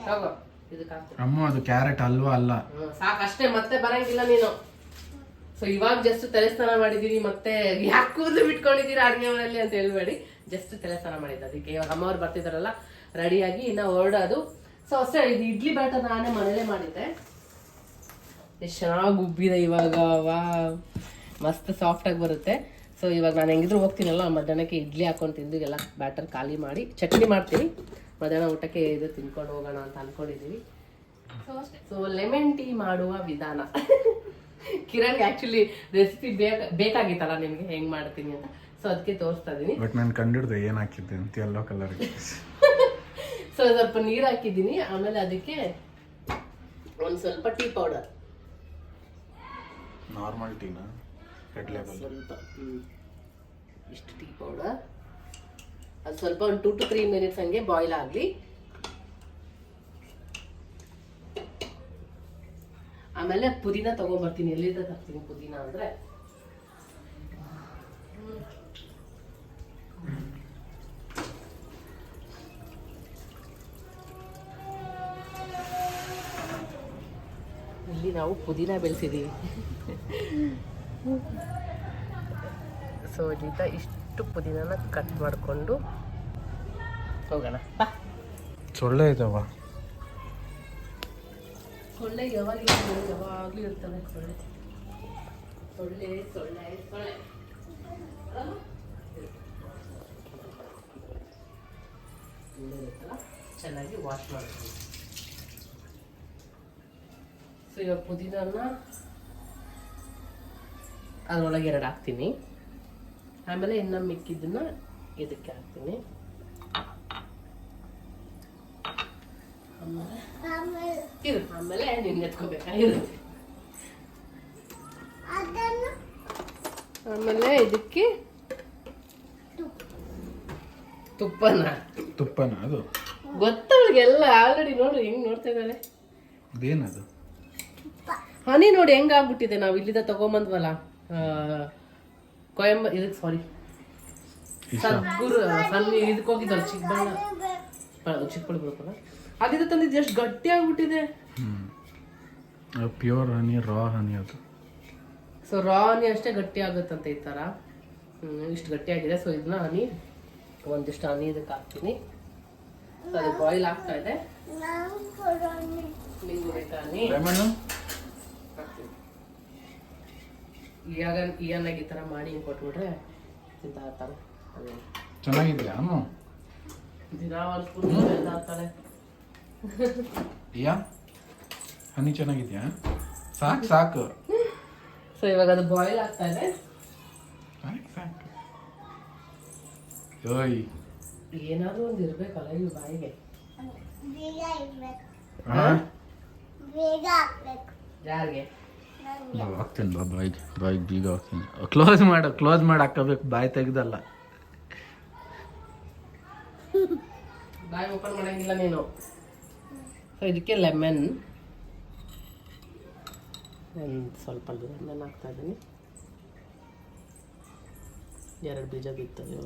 ತಗೋ ಇದಕ್ಕೆ ಹಾಕ್ತೀನಿ. ಅಮ್ಮ ಅದು ಕ್ಯಾರೆಟ್ ಅಲ್ವಾ ಅಲ್ಲ. ಸಾಕಷ್ಟೇ, ಮತ್ತೆ ಬರಂಗಿಲ್ಲ ನೀನು. ಸೊ ಇವಾಗ ಜಸ್ಟ್ ತಲೆ ಸ್ನಾನ ಮಾಡಿದೀನಿ, ಮತ್ತೆ ಯಾಕೆ ಕೂದಲು ಬಿಟ್ಕೊಂಡಿದ್ದೀರಾ ಅಡುಗೆ ಮನೆಯಲ್ಲಿ ಅಂತ ಹೇಳ್ಬೇಡಿ, ಜಸ್ಟ್ ತಲೆ ಸ್ನಾನ ಮಾಡಿದ್ದೆ. ಅದಕ್ಕೆ ಇವಾಗ ಅಮ್ಮವ್ರು ಬರ್ತಿದಾರಲ್ಲ ರೆಡಿಯಾಗಿ ಇನ್ನ ಹೊರಡೋದು. ಸೊ ಅಷ್ಟೇ, ಇದು ಇಡ್ಲಿ ಬ್ಯಾಟರ್ ನಾನೇ ಮನೇಲೆ ಮಾಡಿದ್ದೆ. ಎಷ್ಟು ಚೆನ್ನಾಗಿ ಉಬ್ಬಿದೆ ಇವಾಗ, ವಾ ಮಸ್ತ್ ಸಾಫ್ಟಾಗಿ ಬರುತ್ತೆ. ಸೊ ಇವಾಗ ನಾನು ಹೆಂಗಿದ್ರು ಹೋಗ್ತೀನಲ್ಲ, ಮಧ್ಯಾಹ್ನಕ್ಕೆ ಇಡ್ಲಿ ಹಾಕೊಂಡು ತಿಂದು ಎಲ್ಲ ಬ್ಯಾಟರ್ ಖಾಲಿ ಮಾಡಿ ಚಟ್ನಿ ಮಾಡ್ತೀನಿ. ಮಧ್ಯಾಹ್ನ ಊಟಕ್ಕೆ ಇದು ತಿನ್ಕೊಂಡು ಹೋಗೋಣ ಅಂತ ಅಂದ್ಕೊಂಡಿದ್ದೀವಿ. ಸೊ ಅಷ್ಟೇ. ಸೊ ಲೆಮನ್ ಟೀ ಮಾಡುವ ವಿಧಾನ ಕಿರಣ್ಗೆ ಆ್ಯಕ್ಚುಲಿ ರೆಸಿಪಿ ಬೇಕಾಗಿತ್ತಲ್ಲ ನಿಮಗೆ ಹೆಂಗೆ ಮಾಡ್ತೀನಿ ಅಂತ, ಸೊ ಅದಕ್ಕೆ ತೋರಿಸ್ತಾ ಇದ್ದೀನಿ. ಬಟ್ ನಾನು ಕಂಡಿಡ್ದೆ ಏನು ಹಾಕಿದ್ದೆ ಅಂತ, ಯೆಲ್ಲೋ ಕಲರ್ಗೆ. ಸೊ ಸ್ವಲ್ಪ ನೀರು ಹಾಕಿದ್ದೀನಿ, ಆಮೇಲೆ ಅದಕ್ಕೆ ಒಂದು ಸ್ವಲ್ಪ tea powder, normal Tina red label, ಸ್ವಲ್ಪ ಇಷ್ಟು ಟೀ ಪೌಡರ್. ಅದು ಸ್ವಲ್ಪ ಒಂದು 2 to 3 ಮಿನಿಟ್ಸ್ ಹಂಗೆ ಬಾಯ್ಲ್ ಆಗಲಿ. ಆಮೇಲೆ ಪುದೀನ ತಗೊಂಡ್ಬರ್ತೀನಿ. ಎಲ್ಲಿಂದ ತರ್ತೀನಿ ಪುದೀನ ಅಂದರೆ, ಇಲ್ಲಿ ನಾವು ಪುದೀನ ಬೆಳೆಸಿದ್ದೀವಿ. ಸೊ ಇಲ್ಲಿಂದ ಇಷ್ಟು ಪುದೀನನ ಕಟ್ ಮಾಡಿಕೊಂಡು ಹೋಗೋಣ ಬಾ. ಸೊಳ್ಳೆ ಇದಾವ. ಸೊಳ್ಳೆ ಯಾವಾಗಲೂ ಇರ್ತವೆ. ಸೊಳ್ಳೆ ಸೊಳ್ಳೆ ಸೊಳ್ಳೆ ಸೊಳ್ಳೆ ಚೆನ್ನಾಗಿ ವಾಶ್ ಮಾಡ್ತೀನಿ. ಸೊ ಇವಾಗ ಪುದೀನನ್ನ ಅದರೊಳಗೆ 2 ಹಾಕ್ತೀನಿ. ಆಮೇಲೆ ಇನ್ನು ಮಿಕ್ಕಿದ್ದನ್ನ ಇದಕ್ಕೆ ಹಾಕ್ತೀನಿ. ಆಮೇಲೆ ನೀನು ಎತ್ಕೋಬೇಕಾಗಿರುತ್ತೆ. ಆಮೇಲೆ ಇದಕ್ಕೆ ತುಪ್ಪನ ಅದು ಗೊತ್ತವ್ರಿಗೆಲ್ಲ ಆಲ್ರೆಡಿ ನೋಡ್ರಿ ಹೆಂಗ್ ನೋಡ್ತಾ ಇದ್ದಾಳೆ. ಅದೇನದು ಹನಿ ನೋಡಿ ಹೆಂಗ್ ಆಗ್ಬಿಟ್ಟಿದೆ. ನಾವು ಇಲ್ಲಿಂದ ತಗೊಂಬಂದ್ವಲ್ಲ ಇದಕ್ಕೆ ಸಾರಿ ಸದ್ಗುರು ಸಣ್ಣ ಇದಕ್ಕೆ ಹೋಗಿದ್ದಲ್ಲ ಚಿಕ್ಕಬಳ್ಳಾಪುರ ಬರ್ಬೇಕಲ್ಲ, ಅದಿದ ತಂದಿದ್ದು ಎಷ್ಟು ಗಟ್ಟಿ ಆಗ್ಬಿಟ್ಟಿದೆ. ಪ್ಯೂರ್ ಹನಿ, ರಾ ಹನಿ ಅದು. ಸೊ ರಾ ಹನಿ ಅಷ್ಟೇ ಗಟ್ಟಿ ಆಗುತ್ತಂತೆ ಈ ಥರ. ಇಷ್ಟು ಗಟ್ಟಿ ಆಗಿದೆ. ಸೊ ಇದನ್ನ ಹನಿ ಒಂದಿಷ್ಟು ಹನಿ ಇದಕ್ಕೆ ಹಾಕ್ತೀನಿ. ಸೊ ಅದು ಬಾಯ್ಲ್ ಆಗ್ತಾ ಇದೆ. ನಿಂಗು ಬೇಕಾ ಹನಿ ಹಾಕ್ತೀನಿ. ಈಗನಾಗ ಈ ಥರ ಮಾಡಿ ಹಿಂಗೆ ಕೊಟ್ಬಿಟ್ರೆ ತಿಂತ ಇರ್ತಾರೆ. ಚೆನ್ನಾಗಿದ್ಯಾ ದಿನ ಒಂದು ಸ್ಪೂನ್ ಹಾಕ್ತಾಳೆ. ಯಾ ಹನಿ ಚೆನ್ನಾಗಿದ್ಯಾ? ಸಾಕು. ಸೊ ಇವಾಗ ಅದು ಬಾಯ್ಲ್ ಆಗ್ತಾ ಇದೆ. ಓಯ್ ಏನಾದ್ರು ಒಂದು ಇರ್ಬೇಕಲ್ಲ ಇವು ಬಾಯಿಗೆ. ಯಾರಿಗೆ ಹಾಕ್ತೀನಿ ಬಾಯಿಗೆ ಬೀಗ ಹಾಕ್ತೀನಿ. ಕ್ಲೋಸ್ ಮಾಡಿ ಹಾಕೋಬೇಕು, ಬಾಯಿ ತೆಗ್ದಲ್ಲ. ಬಾಯಿ ಓಪನ್ ಮಾಡಂಗಿಲ್ಲ ನೀನು. ಸೊ ಇದಕ್ಕೆ ಲೆಮನ್ ಸ್ವಲ್ಪ ಲೆಮನ್ ಹಾಕ್ತಾ ಇದ್ದೀನಿ. 2 ಬೀಜ ಬಿತ್ತವೆ.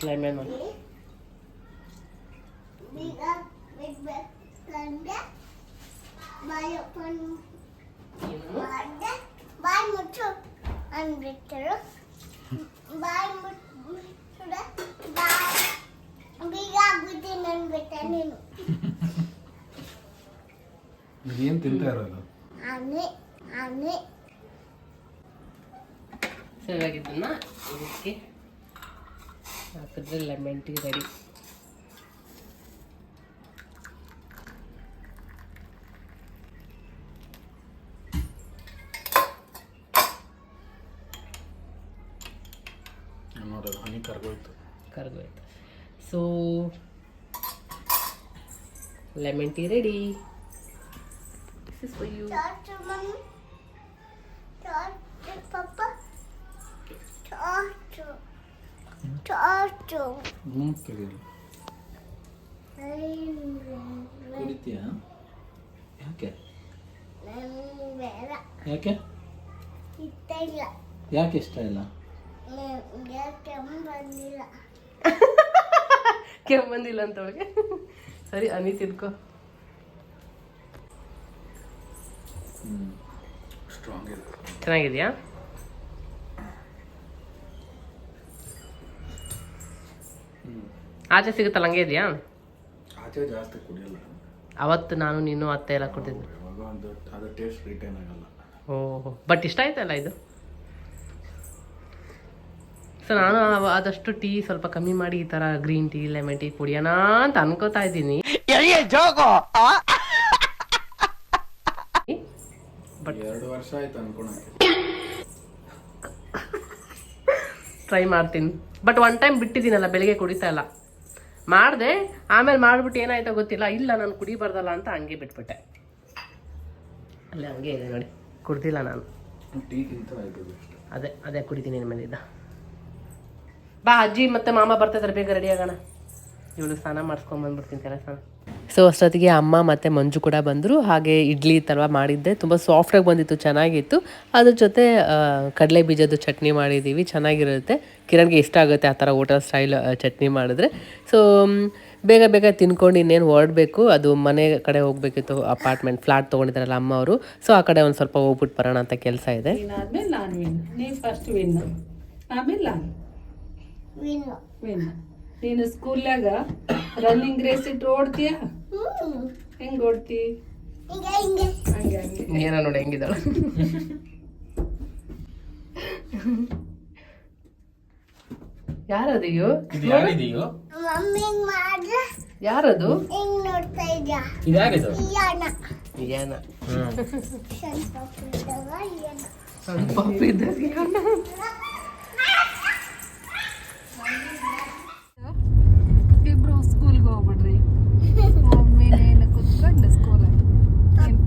ಲೆಮನ್ ಬಾಯ್ ಮುಚ್ಚು ಅಂದ್ಬಿಟ್ಟರು. ಬಾಯ್ ಮುಚ್ಚುಡ ಬಾಯ್ ಬೀಗ ಆಗ್ಬಿದ್ದೀನಿ ಅಂದ್ಬಿಟ್ಟೆ ನೀನು. ಏನು ತಿಂತಾ ಇರೋದು? ಆನೆ ಸರಿಯಾಗಿದ್ದನ್ನ ಇದಕ್ಕೆ ಹಾಕಿದ್ರೆ ಲೆಮನ್ ಟೀ ರೆಡಿ. ನೋಡೋದು ಹನಿ ಕರ್ಗೋಯ್ತು. So lemon tea ready. This is for you. Papa. ಚೋಟು ತೆಗೀರಿ. ಕುಡಿತೀಯಾ? ಯಾಕೆ ಬೇಡ ಯಾಕೆ ಇಷ್ಟ ಇಲ್ಲ ಯಾಕೆ ಇಷ್ಟ ಇಲ್ಲ? ಕೆಮ್ಮು ಬಂದಿಲ್ಲ ಕೆಮ್ಮು ಬಂದಿಲ್ಲ ಅಂತ ಒಳಗೆ. ಸರಿ ಅನಿ ತಿನ್ಕೋ. ಸ್ಟ್ರಾಂಗ್ ಇದೆ. ಚೆನ್ನಾಗಿದೆಯಾ? ಆಚೆ ಸಿಗುತ್ತಲ್ಲ ಹಂಗೆ ಇದೆಯಾ? ಆಚೆ ಜಾಸ್ತಿ ಕುಡಿಯಲ್ಲ. ಅವತ್ತು ನಾನು ನೀನು ಅತ್ತೆ ಎಲ್ಲ ಕೊಟ್ಟಿದ್ವಿ. ಯಾವಾಗ ಒಂದು ಅದು ಟೇಸ್ಟ್ ರಿಟೈನ್ ಆಗಲ್ಲ. ಓಹೋ, ಬಟ್ ಇಷ್ಟ ಆಯ್ತಲ್ಲ ಇದು. ಸೊ ನಾನು ಆದಷ್ಟು ಟೀ ಸ್ವಲ್ಪ ಕಮ್ಮಿ ಮಾಡಿ ಈ ಥರ ಗ್ರೀನ್ ಟೀ ಲೆಮನ್ ಟೀ ಕುಡಿಯೋಣ ಅಂತ ಅನ್ಕೋತಾ ಇದ್ದೀನಿ. ಬಟ್ 2 ವರ್ಷ ಆಯ್ತು ಅನ್ಕೊಳಕ್ಕೆ. ಟ್ರೈ ಮಾಡ್ತೀನಿ. ಬಟ್ ಒನ್ ಟೈಮ್ ಬಿಟ್ಟಿದ್ದೀನಲ್ಲ, ಬೆಳಿಗ್ಗೆ ಕುಡಿತಾ ಇಲ್ಲ. ಮಾಡಿದೆ, ಆಮೇಲೆ ಮಾಡಿಬಿಟ್ಟು ಏನಾಯ್ತೋ ಗೊತ್ತಿಲ್ಲ. ಇಲ್ಲ ನಾನು ಕುಡಿಬಾರ್ದಲ್ಲ ಅಂತ ಹಂಗೆ ಬಿಟ್ಬಿಟ್ಟೆ. ಅಲ್ಲೇ ಹಂಗೆ ಇದೆ ನೋಡಿ, ಕುಡ್ದಿಲ್ಲ ನಾನು. ಟೀಗಿಂತ ಇದು ಬೆಸ್ಟ್. ಅದೇ ಕುಡಿತೀನಿ ನಿಮ್ಮಲ್ಲಿದ್ದ. ಬಾ, ಅಜ್ಜಿ ಮತ್ತೆ ಮಾಮ ಬರ್ತಿದ್ದಾರೆ, ಬೇಗ ರೆಡಿ ಆಗೋಣ. ಇವಳು ಸ್ನಾನ ಮಾಡಿಸ್ಕೊಂಬಂದ್ಬಿಡ್ತೀನಿ ಕೆಲಸ. ಸೊ ಅಷ್ಟೊತ್ತಿಗೆ ಅಮ್ಮ ಮತ್ತು ಮಂಜು ಕೂಡ ಬಂದರು. ಹಾಗೆ ಇಡ್ಲಿ ತರವ ಮಾಡಿದ್ದೆ, ತುಂಬ ಸಾಫ್ಟಾಗಿ ಬಂದಿತ್ತು, ಚೆನ್ನಾಗಿತ್ತು. ಅದ್ರ ಜೊತೆ ಕಡಲೆ ಬೀಜದ ಚಟ್ನಿ ಮಾಡಿದ್ದೀವಿ, ಚೆನ್ನಾಗಿರುತ್ತೆ. ಕಿರಣ್ಗೆ ಇಷ್ಟ ಆಗುತ್ತೆ ಆ ಥರ ಹೋಟೆಲ್ ಸ್ಟೈಲ್ ಚಟ್ನಿ ಮಾಡಿದ್ರೆ. ಸೊ ಬೇಗ ಬೇಗ ತಿನ್ಕೊಂಡು ಇನ್ನೇನು ಹೊರಡಬೇಕು. ಅದು ಮನೆ ಕಡೆ ಹೋಗಬೇಕಿತ್ತು, ಅಪಾರ್ಟ್ಮೆಂಟ್ ಫ್ಲಾಟ್ ತೊಗೊಂಡಿದ್ದಾರಲ್ಲ ಅಮ್ಮ ಅವರು. ಸೊ ಆ ಕಡೆ ಒಂದು ಸ್ವಲ್ಪ ಹೋಗ್ಬಿಟ್ಟು ಬರೋಣ ಅಂತ ಕೆಲಸ ಇದೆ. ಆದ್ಮೇಲೆ ನಾನು ವಿನ್, ನೀನು ಫಸ್ಟ್ ವಿನ್, ಆಮೇಲೆ ನಾನು ವಿನ್. ನೀನು ಸ್ಕೂಲ್ನಾಗ ರನ್ನಿಂಗ್ ರೇಸ್ ಇಟ್ಟು ಓಡ್ತೀಯ? ಹೆಂಗ್ ಓಡ್ತಿ? ಹಂಗೆ ಹಂಗೆ ಏನೋ ನೋಡಿ ಹೆಂಗಿದ್ದಾಳೆ. ಯಾರದಿಯೋ? ಇದು ಯಾರಿದೆಯೋ? ಮಮ್ಮಿ ಮಾಡ್ರೆ ಯಾರದು? ಹಿಂಗ್ ನೋಡ್ತಾ ಇದ್ಯಾ? ಇದು ಯಾರಿದು? ಇಯಾನ ಏನ ಸ್ವಲ್ಪ ಇದ್ದವ ಇಯಾನ ಸ್ವಲ್ಪ ಇದ್ದಾಗ ಇಬ್ರು ಸ್ಕೂಲ್ಗೆ ಹೋಗ್ಬಿಡ್ರಿ. ಮಮ್ಮಿ ನೀನು ಕುತ್ಕೊಂಡು ಸ್ಕೂಲಾಗ ನೀನು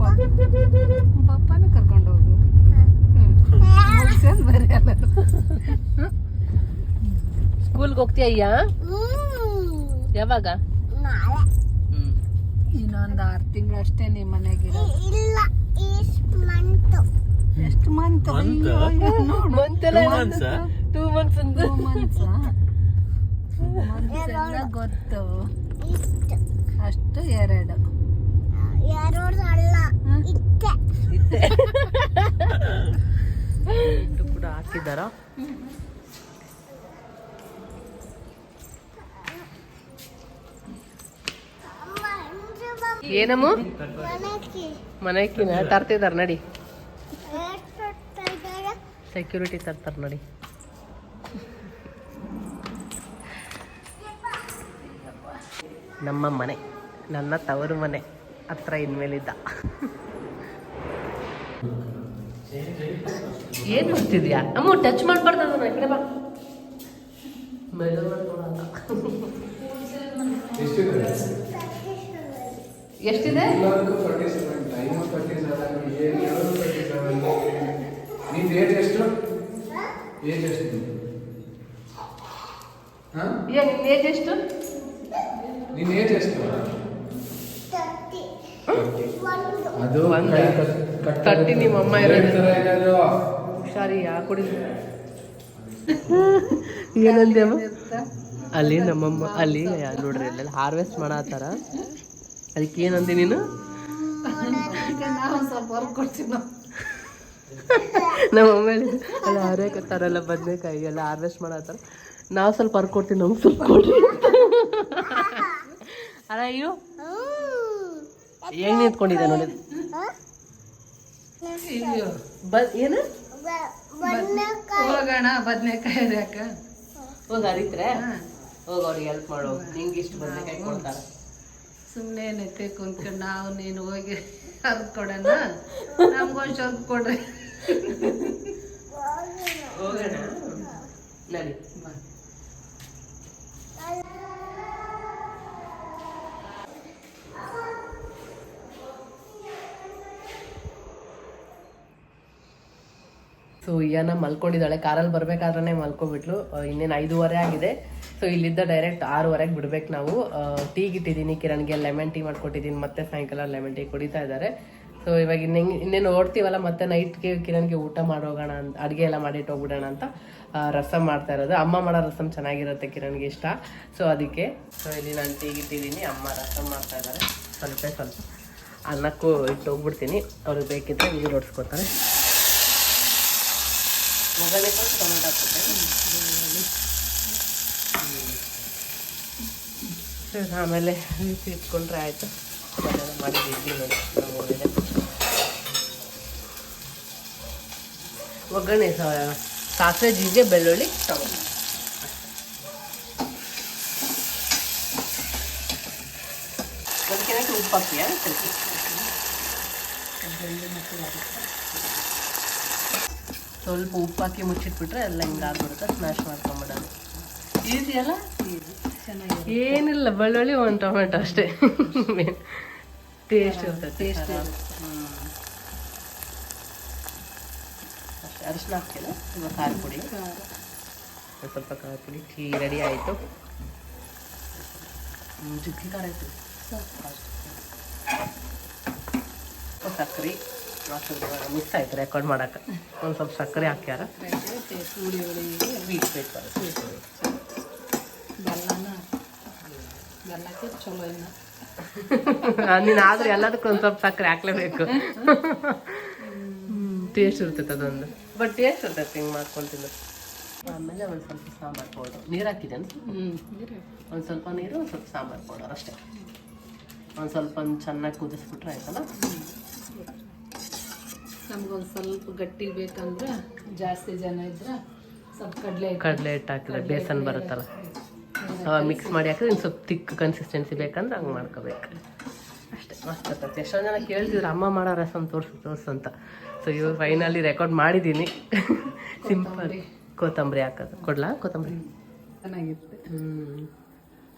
ಪಪ್ಪನ ಕರ್ಕೊಂಡು ಹೋಗು. ಮುಗಿಸ್ಕೊಂಡು ಬರೀ ಅಲ್ಲ. ಸ್ಕೂಲ್ಗೆ ಹೋಗ್ತೀಯ ಅಯ್ಯ? ಯಾವಾಗ? ನಾಳೆ ಇನ್ನೊಂದು 6 ತಿಂಗಳು ಅಷ್ಟೇ ನಿಮ್ಮ ಮನೆಗಿರೋ. ಇಲ್ಲ ಇಷ್ಟು ಮಂತು ಎಷ್ಟು ಮಂತ್? ಟೂ ಮಂತ್ಸ್ ಅಂತ. 2 ಮಂತ್ಸ್ ಎಲ್ಲ ಗೊತ್ತು. ಇಷ್ಟು ಅಷ್ಟು 2 ಎರಡು ಅಲ್ಲ ಇತ್ತೆ ಇದು ಕೂಡ ಹಾಕಿದ್ದಾರ. ಏನಮ್ಮ ಮನೆಗೆ ಮನೆಕಿನ ತರ್ತಿದಾರ ನಡಿ. ಎಷ್ಟು ಇದ್ದಾರೆ ಸೆಕ್ಯೂರಿಟಿ ತರ್ತಾರ ನೋಡಿ. ನಮ್ಮ ಮನೆ, ನನ್ನ ತವರು ಮನೆ ಹತ್ರ ಇನ್ಮೇಲಿದ್ದ. ಏನ್ ಮಾಡ್ತಿದ್ಯಾ ಅಮ್ಮ? ಟಚ್ ಮಾಡ್ಬಾರ್ದು ಅದನ್ನ. ಈ ಕಡೆ ಬಾ. ಎಷ್ಟಿದೆ? ನಿಂದು ಏಜ್ ಎಷ್ಟು? ಏಜ್ ಎಷ್ಟು? ನಿನ್ನ ಏಜ್ ಎಷ್ಟು? ನಿನ್ನ ಏಜ್ ಎಷ್ಟು? ಅದು ಒಂದು ಕೈ ಕಟ್ಟಿ ನಿಮ್ಮ ಅಮ್ಮ ಇರೋದು. ಥರ ಇರೋದು. ಹುಷಾರಿ, ಯಾಕೆ ಕುಡಿದು ಏನಂದೆ ಅಮ್ಮ? ಅಲ್ಲಿ ನಮ್ಮಮ್ಮ ಅಲ್ಲಿ ನೋಡ್ರಿ ಅಲ್ಲೆಲ್ಲ ಹಾರ್ವೆಸ್ಟ್ ಮಾಡತ್ತಾರ. ಅದಕ್ಕೆ ಏನಂದೆ ನೀನು? ನಾವು ಸ್ವಲ್ಪ ಹೊರಗೆ ಕೊಡ್ತೀವಿ. ನಮ್ಮಮ್ಮ ಅಲ್ಲಿ ಹಾರೇಕತ್ತಾರಲ್ಲ ಬದನೆಕಾಯಿ ಎಲ್ಲ ಹಾರ್ವೆಸ್ಟ್ ಮಾಡತ್ತಾರ. ನಾವು ಸ್ವಲ್ಪ ಹರ್ಕೊಡ್ತೀವಿ, ನಮ್ಗೆ ಸ್ವಲ್ಪ ಕೊಡ್ರಿ ಅಲ್ಲ. ಅಯ್ಯೋ ಹೆಂಗ್ ನಿಂತ್ಕೊಂಡಿದೆ ನೋಡಿ. ಏನು ಹೋಗೋಣ ಬದನೆಕಾಯಿ ಹರಿಯಾಕ. ಹೋಗಿ ಹರಿತ್ರೆ ಹೋಗಿ ಅವ್ರಿಗೆ ಹೆಲ್ಪ್ ಮಾಡೋ. ನಿಂಗೆ ಇಷ್ಟು ಬದನೆಕಾಯಿ ಕೊಡ್ತಾರ. ಸುಮ್ಮನೆ ಏನೈತೆ ಕುಂತ್ಕೊಂಡು ನಾವು ನೀನು ಹೋಗಿ ಹರ್ದು ಕೊಡೋಣ. ನಮ್ಗೊಂದು ಸ್ವಲ್ಪ ಕೊಡ್ರಿ. ಹೋಗೋಣ ನಡಿ. ಸೊ ಸೊ ಇಯನ ಮಲ್ಕೊಂಡಿದ್ದಾಳೆ, ಕಾರಲ್ಲಿ ಬರ್ಬೇಕಾದ್ರೆ ಮಲ್ಕೊಬಿಟ್ಲು. ಇನ್ನೇನು 5:15 ಆಗಿದೆ. ಸೊ ಇಲ್ಲಿದ್ದ ಡೈರೆಕ್ಟ್ 6:15ಗೆ ಬಿಡ್ಬೇಕು ನಾವು. ಟೀಗೆ ಇಟ್ಟಿದ್ದೀನಿ, ಕಿರಣ್ಗೆ ಲೆಮನ್ ಟೀ ಮಾಡ್ಕೊಟ್ಟಿದ್ದೀನಿ, ಮತ್ತೆ ಸಾಯಂಕಾಲ ಲೆಮನ್ ಟೀ ಕುಡಿತಾ ಇದ್ದಾರೆ. ಸೊ ಇವಾಗ ಇನ್ನೇನು ಓಡ್ತೀವಲ್ಲ, ಮತ್ತೆ ನೈಟ್ಗೆ ಕಿರಣ್ಗೆ ಊಟ ಮಾಡೋಗೋಣ ಅಂತ, ಅಡುಗೆ ಎಲ್ಲ ಮಾಡಿಟ್ಟು ಹೋಗ್ಬಿಡೋಣ ಅಂತ ರಸಮ್ ಮಾಡ್ತಾ ಇರೋದು. ಅಮ್ಮ ಮಾಡೋ ರಸಮ್ ಚೆನ್ನಾಗಿರುತ್ತೆ, ಕಿರಣ್ಗೆ ಇಷ್ಟ. ಸೊ ಅದಕ್ಕೆ ಇಲ್ಲಿ ನಾನು ಟೀಗೆ ಇಟ್ಟಿದ್ದೀನಿ, ಅಮ್ಮ ರಸಮ್ ಮಾಡ್ತಾ ಇದ್ದಾರೆ. ಸ್ವಲ್ಪ ಅನ್ನಕ್ಕೂ ಇಟ್ಟು ಹೋಗ್ಬಿಡ್ತೀನಿ, ಅವ್ರಿಗೆ ಬೇಕಿದ್ರೆ ಇಲ್ಲಿ ಹೊಡ್ಸ್ಕೊತಾರೆ. ಒಗ್ಗರಣೆ ಕೊಟ್ಟು ಟೊಮೆಟೊ ಹಾಕ್ಬಿಟ್ಟೆ. ಆಮೇಲೆ ಇಟ್ಕೊಂಡ್ರೆ ಆಯಿತು. ಮಾಡಿದ್ದು ನೋಡಿ ಒಗ್ಗರಣೆ ಸಾಸಿವೆ, ಜೀರಿಗೆ, ಬೆಳ್ಳುಳ್ಳಿ, ಟೊಮೆಟೊ. ಅದಕ್ಕೆ ಉಪ್ಪು ಹಾಕ್ತೀಯಾ? ಸ್ವಲ್ಪ ಉಪ್ಪು ಹಾಕಿ ಮುಚ್ಚಿಟ್ಬಿಟ್ರೆ ಎಲ್ಲ ಹಿಂಗಾಗ್ಬಿಡುತ್ತೆ. ಸ್ಮ್ಯಾಶ್ ಮಾಡ್ಕೊಂಬಿಡೋದು ಈಸಿಯಲ್ಲ, ಚೆನ್ನಾಗಿ ಏನಿಲ್ಲ, ಬೆಳ್ಳುಳ್ಳಿ ಒಂದು ಟೊಮೆಟೊ ಅಷ್ಟೇ. ಟೇಸ್ಟ್ ಇರ್ತದೆ. ಟೇಸ್ಟ್ ಅಷ್ಟೇ. ಅರಿಶಿನ ಹಾಕ್ತಿಲ್ಲ, ಇವಾಗ ಖಾರ ಪುಡಿ, ಸ್ವಲ್ಪ ಖಾರ ಪುಡಿ. ಟೀ ರೆಡಿ ಆಯಿತು. ಜಿಗ್ಗಿ ಖಾರ ಆಯಿತು. ಸಕ್ಕರೆ ಮಿಕ್ಸ್ ಆಯ್ತು ರೆಕಾರ್ಡ್ ಮಾಡೋಕೆ. ಒಂದು ಸ್ವಲ್ಪ ಸಕ್ಕರೆ ಹಾಕ್ಯಾರ, ಸ್ವೀಟ್ ಬೇಕು. ಬೆಲ್ಲಕ್ಕೆ ಚಲೋ ಇನ್ನು ನೀನು ಆದ್ರೆ ಎಲ್ಲದಕ್ಕೂ ಒಂದು ಸ್ವಲ್ಪ ಸಕ್ಕರೆ ಹಾಕ್ಲೇಬೇಕು. ಟೇಸ್ಟ್ ಇರ್ತೈತೆ ಅದೊಂದು, ಬಟ್ ಟೇಸ್ಟ್ ಇರ್ತೈತೆ ಹಿಂಗೆ ಮಾಡ್ಕೊಂಡು ತಿನ್ನೋದು. ಆಮೇಲೆ ಒಂದು ಸ್ವಲ್ಪ ಸಾಂಬಾರು ಪೌಡರ್, ನೀರು ಹಾಕಿದೆ ಅಂತ ಒಂದು ಸ್ವಲ್ಪ ನೀರು, ಒಂದು ಸ್ವಲ್ಪ ಸಾಂಬಾರು ಪೌಡರ್ ಅಷ್ಟೇ. ಒಂದು ಸ್ವಲ್ಪ ಚೆನ್ನಾಗಿ ಕುದಿಸ್ಬಿಟ್ರೆ ಆಯ್ತಲ್ಲ. ನಮ್ಗೊಂದು ಸ್ವಲ್ಪ ಗಟ್ಟಿ ಬೇಕಂದ್ರೆ, ಜಾಸ್ತಿ ಜನ ಇದ್ರೆ ಸ್ವಲ್ಪ ಕಡಲೆ ಹಿಟ್ಟು ಹಾಕಿದ್ರೆ ಬೇಸನ್ ಬರುತ್ತಲ್ಲ, ಅವಾಗ ಮಿಕ್ಸ್ ಮಾಡಿ ಹಾಕಿದ್ರೆ ಇನ್ನು ಸ್ವಲ್ಪ ತಿಕ್ ಕನ್ಸಿಸ್ಟೆನ್ಸಿ ಬೇಕಂದ್ರೆ ಹಂಗೆ ಮಾಡ್ಕೋಬೇಕು ಅಷ್ಟೇ. ಮಸ್ತ್ ಇರ್ತೈತೆ. ಎಷ್ಟೊಂದು ಜನ ಕೇಳ್ತಿದ್ರು ಅಮ್ಮ ಮಾಡೋ ರಸಮ್ ತೋರಿಸು ಅಂತ. ಸೊ ಇವಾಗ ಫೈನಲಿ ರೆಕಾರ್ಡ್ ಮಾಡಿದ್ದೀನಿ. ಸಿಂಪಲ್ ಕೊತ್ತಂಬರಿ ಹಾಕೋದು. ಕೊಡ್ಲಾ ಕೊತ್ತಂಬರಿ? ಚೆನ್ನಾಗಿರುತ್ತೆ.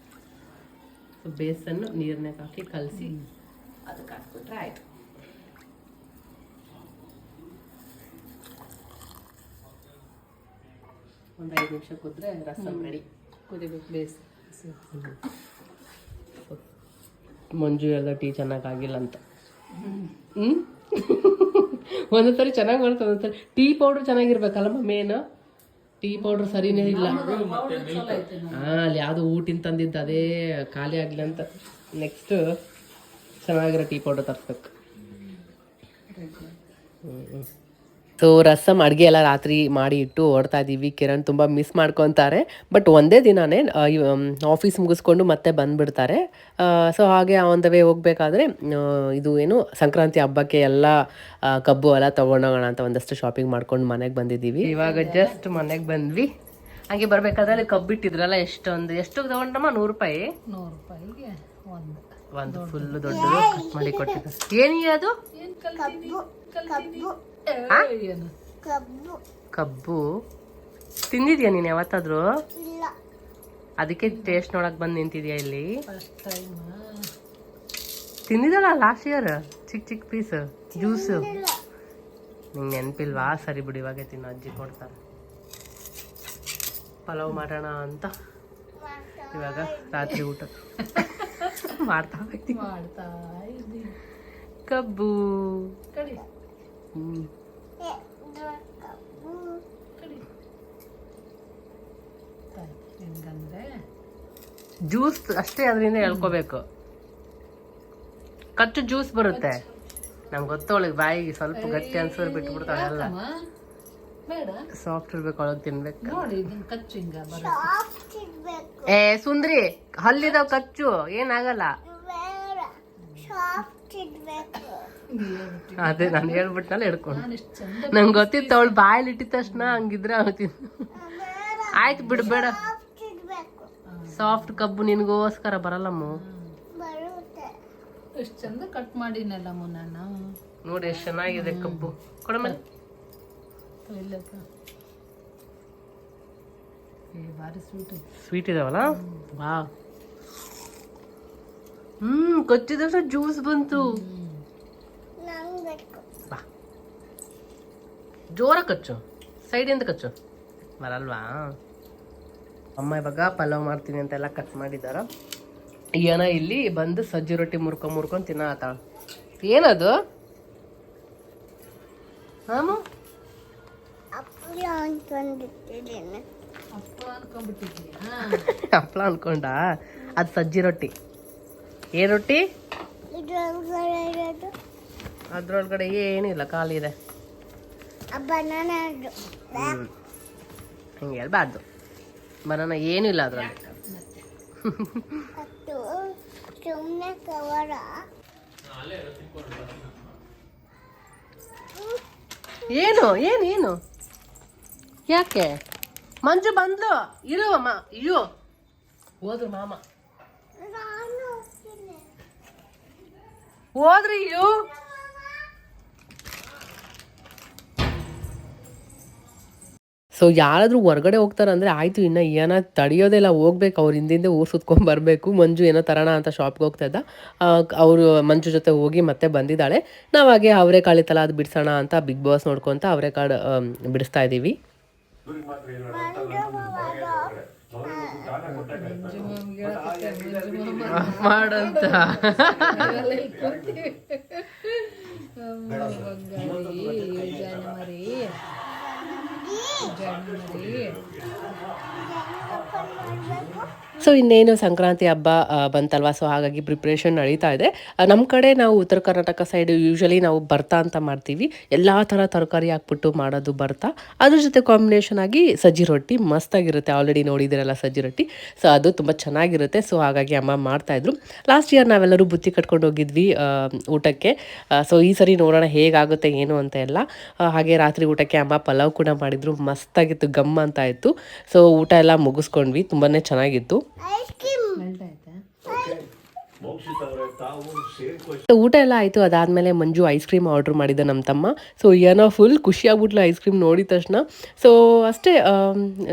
ಬೇಸನ್ನು ನೀರನ್ನೇ ಹಾಕಿ ಕಲಸಿ ಅದಕ್ಕೆ ಹಾಕ್ಬಿಟ್ರೆ ಆಯಿತು. ಒಂದು 5 ನಿಮಿಷ ಕುದ್ರೆ ರಸಮ್ ರೆಡಿ. ಕುದಿಬೇಕು ಬೇಸ್. ಮಂಜು ಎಲ್ಲ ಟೀ ಚೆನ್ನಾಗಿಲ್ಲ ಅಂತ. ಒಂದೊಂದ್ಸರಿ ಚೆನ್ನಾಗಿ ಮಾಡ್ತಾರೆ, ಒಂದೊಂದ್ಸರಿ ಟೀ ಪೌಡ್ರ್ ಚೆನ್ನಾಗಿರ್ಬೇಕಲ್ಲಮ್ಮ. ಮೇನ್ ಟೀ ಪೌಡ್ರ್ ಸರಿನೇ ಇಲ್ಲ. ಅಲ್ಲಿ ಯಾವುದು ಊಟಿನ ತಂದಿದ್ದು ಅದೇ ಖಾಲಿ ಆಗಲಿ ಅಂತ ನೆಕ್ಸ್ಟ್ ಚೆನ್ನಾಗಿರೋ ಟೀ ಪೌಡ್ರ್ ತರಿಸ್ಬೇಕು. ಸೊ ರಸಮ್ ಅಡುಗೆ ಎಲ್ಲ ರಾತ್ರಿ ಮಾಡಿ ಇಟ್ಟು ಓಡ್ತಾ ಇದ್ದೀವಿ. ಕಿರಣ್ ತುಂಬ ಮಿಸ್ ಮಾಡ್ಕೊತಾರೆ. ಬಟ್ ಒಂದೇ ದಿನವೇ ಆಫೀಸ್ ಮುಗಿಸ್ಕೊಂಡು ಮತ್ತೆ ಬಂದುಬಿಡ್ತಾರೆ. ಸೊ ಹಾಗೆ ಆನ್ ದ ವೇ ಹೋಗಬೇಕಾದ್ರೆ ಇದು ಏನು ಸಂಕ್ರಾಂತಿ ಹಬ್ಬಕ್ಕೆ ಎಲ್ಲ ಕಬ್ಬು ಎಲ್ಲ ತೊಗೊಂಡೋಗೋಣ ಅಂತ ಒಂದಷ್ಟು ಶಾಪಿಂಗ್ ಮಾಡ್ಕೊಂಡು ಮನೆಗೆ ಬಂದಿದ್ದೀವಿ. ಇವಾಗ ಜಸ್ಟ್ ಮನೆಗೆ ಬಂದ್ವಿ. ಹಾಗೆ ಬರಬೇಕಾದ್ರೆ ಅಲ್ಲಿ ಕಬ್ಬು ಇಟ್ಟಿದ್ರಲ್ಲ, ಎಷ್ಟು ತೊಗೊಂಡ್ರಮ್ಮ? 100 ರೂಪಾಯಿ. 100 ರೂಪಾಯಿಗೆ ಒಂದು ಫುಲ್ಲು ದೊಡ್ಡದು ಕಟ್ ಮಾಡಿ ಕೊಟ್ಟಿದ್ದಾರೆ. ಏನಿದೆ ಅದು? ಕಬ್ಬು ತಿಂದಿದ್ಯಾ ನೀನು ಯಾವತ್ತಾದ್ರೂ? ಅದಕ್ಕೆ ಟೇಸ್ಟ್ ನೋಡಕ್ ಬಂದು ನಿಂತಿದ್ಯಾ ಇಲ್ಲಿ? ತಿಂದಿದಲ್ಲ ಲಾಸ್ಟ್ ಇಯರ್, ಚಿಕ್ಕ ಪೀಸ್ ಜ್ಯೂಸ್. ನಿಂಗೆ ನೆನಪಿಲ್ವಾ? ಸರಿ ಬಿಡಿ, ಇವಾಗೆ ತಿನ್ನು, ಅಜ್ಜಿ ಕೊಡ್ತಾರೆ. ಪಲಾವ್ ಮಾಡೋಣ ಅಂತ ಇವಾಗ ರಾತ್ರಿ ಊಟ ಮಾಡ್ತಾ ಇದ್ದೀನಿ. ಕಬ್ಬು ಜ್ಯೂಸ್ ಅಷ್ಟೇ, ಅದರಿಂದ ಹೇಳ್ಕೋಬೇಕು. ಕಚ್ಚು ಜ್ಯೂಸ್ ಬರುತ್ತೆ, ನಂಗೆ ಗೊತ್ತವಳಿಗೆ ಬಾಯಿಗೆ ಸ್ವಲ್ಪ ಗಟ್ಟಿ ಅನ್ಸೋರು ಬಿಟ್ಬಿಡ್ತಾಳೆ. ಎಲ್ಲ ಸಾಫ್ಟ್ ಇರ್ಬೇಕು, ಒಳಗೆ ತಿನ್ಬೇಕು. ಏ ಸುಂದ್ರಿ, ಹಲ್ಲಿದಾವ್ ಕಚ್ಚು, ಏನಾಗಲ್ಲ. ಅದೇ ನಾನು ಹೇಳ್ಬಿಟ್ನಲ್ಲ ಹಿಡ್ಕೊಂಡು. ನಂಗೆ ಗೊತ್ತಿತ್ತು ಅವಳು ಬಾಯಲ್ಲಿ ಇಟ್ಟಿದ ತಕ್ಷಣ ಹಂಗಿದ್ರೆ ಆಯ್ತು ಬಿಡು, ಬೇಡ. ಸಾಫ್ಟ್ ಕಬ್ಬು ನಿನಗೋಸ್ಕರ ಬರಲ್ಲಮ್ಮ. ಎಷ್ಟು ಚಂದ ಕಟ್ ಮಾಡಿನಲ್ಲ ನಾನು. ನೋಡಿ ಎಷ್ಟು ಚೆನ್ನಾಗಿದೆ ಕಬ್ಬು. ಕೊಡಮೇಲೆ ಭಾರಿ ಸ್ವೀಟ್ ಇದಾವಲ್ಲ. ವಾ, ಕಚ್ಚಿದ ಜ್ಯೂಸ್ ಬಂತು. ಜೋರ ಕಚ್ಚು. ಸೈಡಿಂದ ಕಚ್ಚು ಬರಲ್ವಾ. ಅಮ್ಮ ಇವಾಗ ಪಲಾವ್ ಮಾಡ್ತೀನಿ ಅಂತೆಲ್ಲ ಕಟ್ ಮಾಡಿದಾರ. ಏನ ಇಲ್ಲಿ ಬಂದು ಸಜ್ಜಿ ರೊಟ್ಟಿ ಮುರ್ಕೊಂಡು ತಿನ್ನತ್ತಾಳ. ಏನದು ಹಾಮ? ಹಪ್ಪಳ ಅನ್ಕೊಂಡಿದ್ದೇನೆ. ಹಪ್ಳ ಅನ್ಕೊಂಡ. ಅದು ಸಜ್ಜಿ ರೊಟ್ಟಿ. ಏನ್ ರೊಟ್ಟಿ? ಇದ್ರೊಳಗಡೆ ಇರೋದು ಅದ್ರೊಳಗಡೆ ಏನಿಲ್ಲ, ಖಾಲಿ ಇದೆ. ಬನಾನಾ ಹಿಂಗೆ ಹೇಳ್ಬಾರ್ದು. ಬನಾನ ಏನೂ ಇಲ್ಲ ಅದ್ರಲ್ಲಿ. ಮತ್ತು ಸುಮ್ಮನೆ ಕವರ. ಏನು ಏನು ಏನು ಯಾಕೆ? ಮಂಜು ಬಂದ್ಲು. ಇರು ಅಮ್ಮ. ಅಯ್ಯೋ ಹೋದ್ರು ಮಾಮ. ನಾನು ಹೋಗ್ತೀನಿ. ಹೋದ್ರಿ ಅಯ್ಯೋ. ಸೊ ಯಾರಾದರೂ ಹೊರಗಡೆ ಹೋಗ್ತಾರಂದ್ರೆ ಆಯಿತು, ಇನ್ನು ಏನೋ ತಡೆಯೋದೆಲ್ಲ ಹೋಗ್ಬೇಕು. ಅವ್ರ ಹಿಂದಿಂದ ಊರು ಸುತ್ಕೊಂಡು ಬರಬೇಕು. ಮಂಜು ಏನೋ ತರೋಣ ಅಂತ ಶಾಪ್ಗೆ ಹೋಗ್ತಾ ಇದ್ದ. ಅವರು ಮಂಜು ಜೊತೆ ಹೋಗಿ ಮತ್ತೆ ಬಂದಿದ್ದಾಳೆ. ನಾವು ಹಾಗೆ ಅವರೆಕಾಳು ಇತ್ತಲ್ಲ ಅದು ಬಿಡಿಸೋಣ ಅಂತ ಬಿಗ್ ಬಾಸ್ ನೋಡ್ಕೊತ ಅವರೆಕಾಳು ಬಿಡಿಸ್ತಾ ಇದ್ದೀವಿ. ಮಾಡಂತ ಸೊ ಇನ್ನೇನು ಸಂಕ್ರಾಂತಿ ಹಬ್ಬ ಬಂತಲ್ವ, ಸೊ ಹಾಗಾಗಿ ಪ್ರಿಪ್ರೇಷನ್ ನಡೀತಾ ಇದೆ. ನಮ್ಮ ಕಡೆ ನಾವು ಉತ್ತರ ಕರ್ನಾಟಕ ಸೈಡ್ ಯೂಶ್ವಲಿ ನಾವು ಭರ್ತಾ ಅಂತ ಮಾಡ್ತೀವಿ. ಎಲ್ಲ ಥರ ತರಕಾರಿ ಹಾಕ್ಬಿಟ್ಟು ಮಾಡೋದು ಭರ್ತಾ. ಅದ್ರ ಜೊತೆ ಕಾಂಬಿನೇಷನ್ ಆಗಿ ಸಜ್ಜಿ ರೊಟ್ಟಿ ಮಸ್ತಾಗಿರುತ್ತೆ. ಆಲ್ರೆಡಿ ನೋಡಿದಿರಲ್ಲ ಸಜ್ಜಿ ರೊಟ್ಟಿ. ಸೊ ಅದು ತುಂಬ ಚೆನ್ನಾಗಿರುತ್ತೆ. ಸೊ ಹಾಗಾಗಿ ಅಮ್ಮ ಮಾಡ್ತಾಯಿದ್ರು. ಲಾಸ್ಟ್ ಇಯರ್ ನಾವೆಲ್ಲರೂ ಬುತ್ತಿ ಕಟ್ಕೊಂಡು ಹೋಗಿದ್ವಿ ಊಟಕ್ಕೆ. ಸೊ ಈ ಸರಿ ನೋಡೋಣ ಹೇಗಾಗುತ್ತೆ ಏನು ಅಂತ ಎಲ್ಲ. ಹಾಗೆ ರಾತ್ರಿ ಊಟಕ್ಕೆ ಅಮ್ಮ ಪಲಾವ್ ಕೂಡ ಮಾಡಿದ್ರು. ಮಸ್ತಾಗಿತ್ತು, ಗಮ್ ಅಂತ ಇತ್ತು. ಸೊ ಊಟ ಎಲ್ಲ ಮುಗಿಸ್ಕೊಂಡ್ವಿ, ತುಂಬಾ ಚೆನ್ನಾಗಿತ್ತು. ಐಸ್ ಕ್ರೀಮ್ ಊಟ ಎಲ್ಲ ಆಯಿತು. ಅದಾದಮೇಲೆ ಮಂಜು ಐಸ್ ಕ್ರೀಮ್ ಆರ್ಡ್ರ್ ಮಾಡಿದ್ದ ನಮ್ಮ ತಮ್ಮ. ಸೊ ಏನೋ ಫುಲ್ ಖುಷಿಯಾಗ್ಬಿಟ್ಲು ಐಸ್ ಕ್ರೀಮ್ ನೋಡಿದ ತಕ್ಷಣ. ಸೊ ಅಷ್ಟೇ.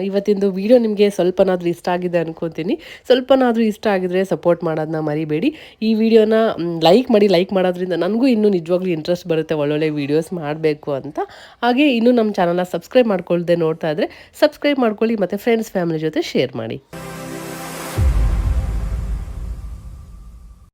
ಇವತ್ತಿಂದು ವಿಡಿಯೋ ನಿಮಗೆ ಸ್ವಲ್ಪನಾದರೂ ಇಷ್ಟ ಆಗಿದೆ ಅನ್ಕೊತೀನಿ. ಸ್ವಲ್ಪನಾದರೂ ಇಷ್ಟ ಆಗಿದ್ರೆ ಸಪೋರ್ಟ್ ಮಾಡೋದನ್ನ ಮರಿಬೇಡಿ. ಈ ವಿಡಿಯೋನ ಲೈಕ್ ಮಾಡಿ. ಲೈಕ್ ಮಾಡೋದ್ರಿಂದ ನನಗೂ ಇನ್ನೂ ನಿಜವಾಗ್ಲೂ ಇಂಟ್ರೆಸ್ಟ್ ಬರುತ್ತೆ ಒಳ್ಳೊಳ್ಳೆ ವೀಡಿಯೋಸ್ ಮಾಡಬೇಕು ಅಂತ. ಹಾಗೆ ಇನ್ನೂ ನಮ್ಮ ಚಾನಲ್ನ ಸಬ್ಸ್ಕ್ರೈಬ್ ಮಾಡ್ಕೊಳ್ದೆ ನೋಡ್ತಾ ಇದ್ದರೆ ಸಬ್ಸ್ಕ್ರೈಬ್ ಮಾಡ್ಕೊಳ್ಳಿ ಮತ್ತು ಫ್ರೆಂಡ್ಸ್ ಫ್ಯಾಮಿಲಿ ಜೊತೆ ಶೇರ್ ಮಾಡಿ.